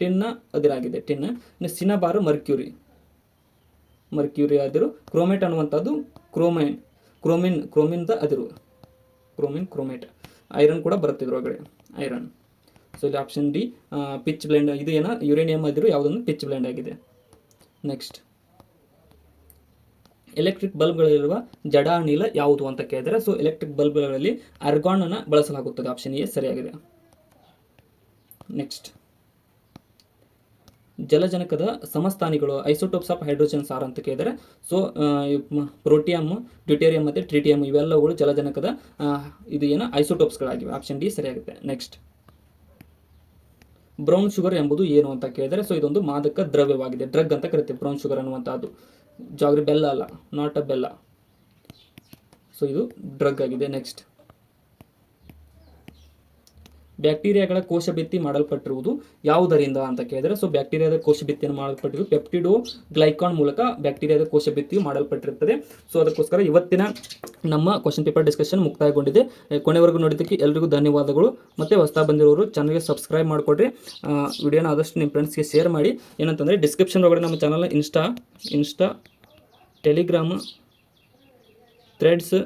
ಟಿನ್ನ ಅದಿರಾಗಿದೆ, ಟಿನ್. ಇನ್ನು ಸಿನಬಾರ್ ಮರ್ಕ್ಯೂರಿ ಅದಿರು. ಕ್ರೋಮೇಟ್ ಅನ್ನುವಂಥದ್ದು ಕ್ರೋಮಿನ್ದ ಅದಿರು, ಕ್ರೋಮೇಟ್. ಐರನ್ ಕೂಡ ಬರುತ್ತೆ ಇದ್ರೊಳಗಡೆ, ಐರನ್. ಸೊ ಇಲ್ಲಿ ಆಪ್ಷನ್ ಡಿ ಪಿಚ್ ಬ್ಲೆಂಡ್. ಇದು ಏನೋ ಯುರೇನಿಯಂ ಅದಿರು ಯಾವುದೊಂದು ಪಿಚ್ ಬ್ಲೆಂಡ್ ಆಗಿದೆ. ನೆಕ್ಸ್ಟ್, ಎಲೆಕ್ಟ್ರಿಕ್ ಬಲ್ಬ್ಗಳಿರುವ ಜಡ ಅನಿಲ ಯಾವುದು ಅಂತ ಕೇಳಿದರೆ, ಸೊ ಎಲೆಕ್ಟ್ರಿಕ್ ಬಲ್ಬ್ಗಳಲ್ಲಿ ಆರ್ಗಾನ್ ಅನ್ನು ಬಳಸಲಾಗುತ್ತದೆ, ಆಪ್ಷನ್ ಎ ಸರಿಯಾಗಿದೆ. ನೆಕ್ಸ್ಟ್, ಜಲಜನಕದ ಸಮಸ್ಥಾನಿಗಳು ಐಸೋಟೋಪ್ಸ್ ಆಫ್ ಹೈಡ್ರೋಜನ್ ಸಾರ ಅಂತ ಕೇಳಿದರೆ, ಸೊ ಪ್ರೋಟಿಯಮ್, ಡ್ಯೂಟೇರಿಯಂ ಮತ್ತು ಟ್ರಿಟಿಯಂ ಇವೆಲ್ಲವುಗಳು ಜಲಜನಕದ ಇದು ಏನು ಐಸೋಟೋಪ್ಸ್ಗಳಾಗಿವೆ, ಆಪ್ಷನ್ ಡಿ ಸರಿಯಾಗುತ್ತೆ. ನೆಕ್ಸ್ಟ್, ಬ್ರೌನ್ ಶುಗರ್ ಎಂಬುದು ಏನು ಅಂತ ಕೇಳಿದರೆ, ಸೊ ಇದೊಂದು ಮಾದಕ ದ್ರವ್ಯವಾಗಿದೆ, ಡ್ರಗ್ ಅಂತ ಕರಿತೀವಿ ಬ್ರೌನ್ ಶುಗರ್ ಅನ್ನುವಂಥದ್ದು. ಜಾಗ್ರಿ ಬೆಲ್ಲ ಅಲ್ಲ, ನಾಟ್ ಅ ಬೆಲ್ಲ. ಸೊ ಇದು ಡ್ರಗ್ ಆಗಿದೆ. ನೆಕ್ಸ್ಟ್, ಬ್ಯಾಕ್ಟೀರಿಯಾಗಳ ಕೋಶಭಿತ್ತಿ ಮಾಡಲ್ಪಟ್ಟಿರುವುದು ಯಾವುದರಿಂದ ಅಂತ ಕೇಳಿದರೆ, ಸೊ ಬ್ಯಾಕ್ಟೀರಿಯಾದ ಕೋಶಭಿತ್ತಿಯನ್ನು ಮಾಡಲ್ಪಟ್ಟಿರುವುದು ಪೆಪ್ಟಿಡೋ ಗ್ಲೈಕಾನ್ ಮೂಲಕ ಬ್ಯಾಕ್ಟೀರಿಯಾದ ಕೋಶಭಿತ್ತಿಯು ಮಾಡಲ್ಪಟ್ಟಿರುತ್ತದೆ. ಸೊ ಅದಕ್ಕೋಸ್ಕರ ಇವತ್ತಿನ ನಮ್ಮ ಕ್ವಶನ್ ಪೇಪರ್ ಡಿಸ್ಕಷನ್ ಮುಕ್ತಾಯಗೊಂಡಿದೆ. ಕೊನೆವರೆಗೂ ನೋಡಿದ್ದಕ್ಕೆ ಎಲ್ರಿಗೂ ಧನ್ಯವಾದಗಳು. ಮತ್ತು ಹೊಸದಾಗಿ ಬಂದಿರೋರು ಚಾನಲ್ಗೆ ಸಬ್ಸ್ಕ್ರೈಬ್ ಮಾಡಿಕೊಡ್ರಿ. ವಿಡಿಯೋನ ಆದಷ್ಟು ನಿಮ್ಮ ಫ್ರೆಂಡ್ಸ್ಗೆ ಶೇರ್ ಮಾಡಿ. ಏನಂತಂದರೆ ಡಿಸ್ಕ್ರಿಪ್ಷನ್ ಒಳಗಡೆ ನಮ್ಮ ಚಾನಲ್ನ ಇನ್ಸ್ಟಾ ಟೆಲಿಗ್ರಾಮ್, ಥ್ರೆಡ್ಸ್,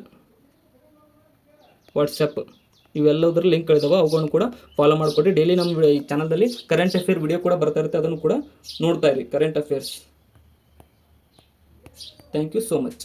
ವಾಟ್ಸಪ್ ಇವೆಲ್ಲದರ ಲಿಂಕ್ಗಳಿದಾವೆ, ಅವುಗಳನ್ನು ಕೂಡ ಫಾಲೋ ಮಾಡಿಕೊಡಿ. ಡೈಲಿ ನಮ್ಮ ಈ ಚಾನಲ್ದಲ್ಲಿ ಕರೆಂಟ್ ಅಫೇರ್ ವಿಡಿಯೋ ಕೂಡ ಬರ್ತಾ ಇರುತ್ತೆ, ಅದನ್ನು ಕೂಡ ನೋಡ್ತಾ ಇರಿ. Current affairs. Thank you so much.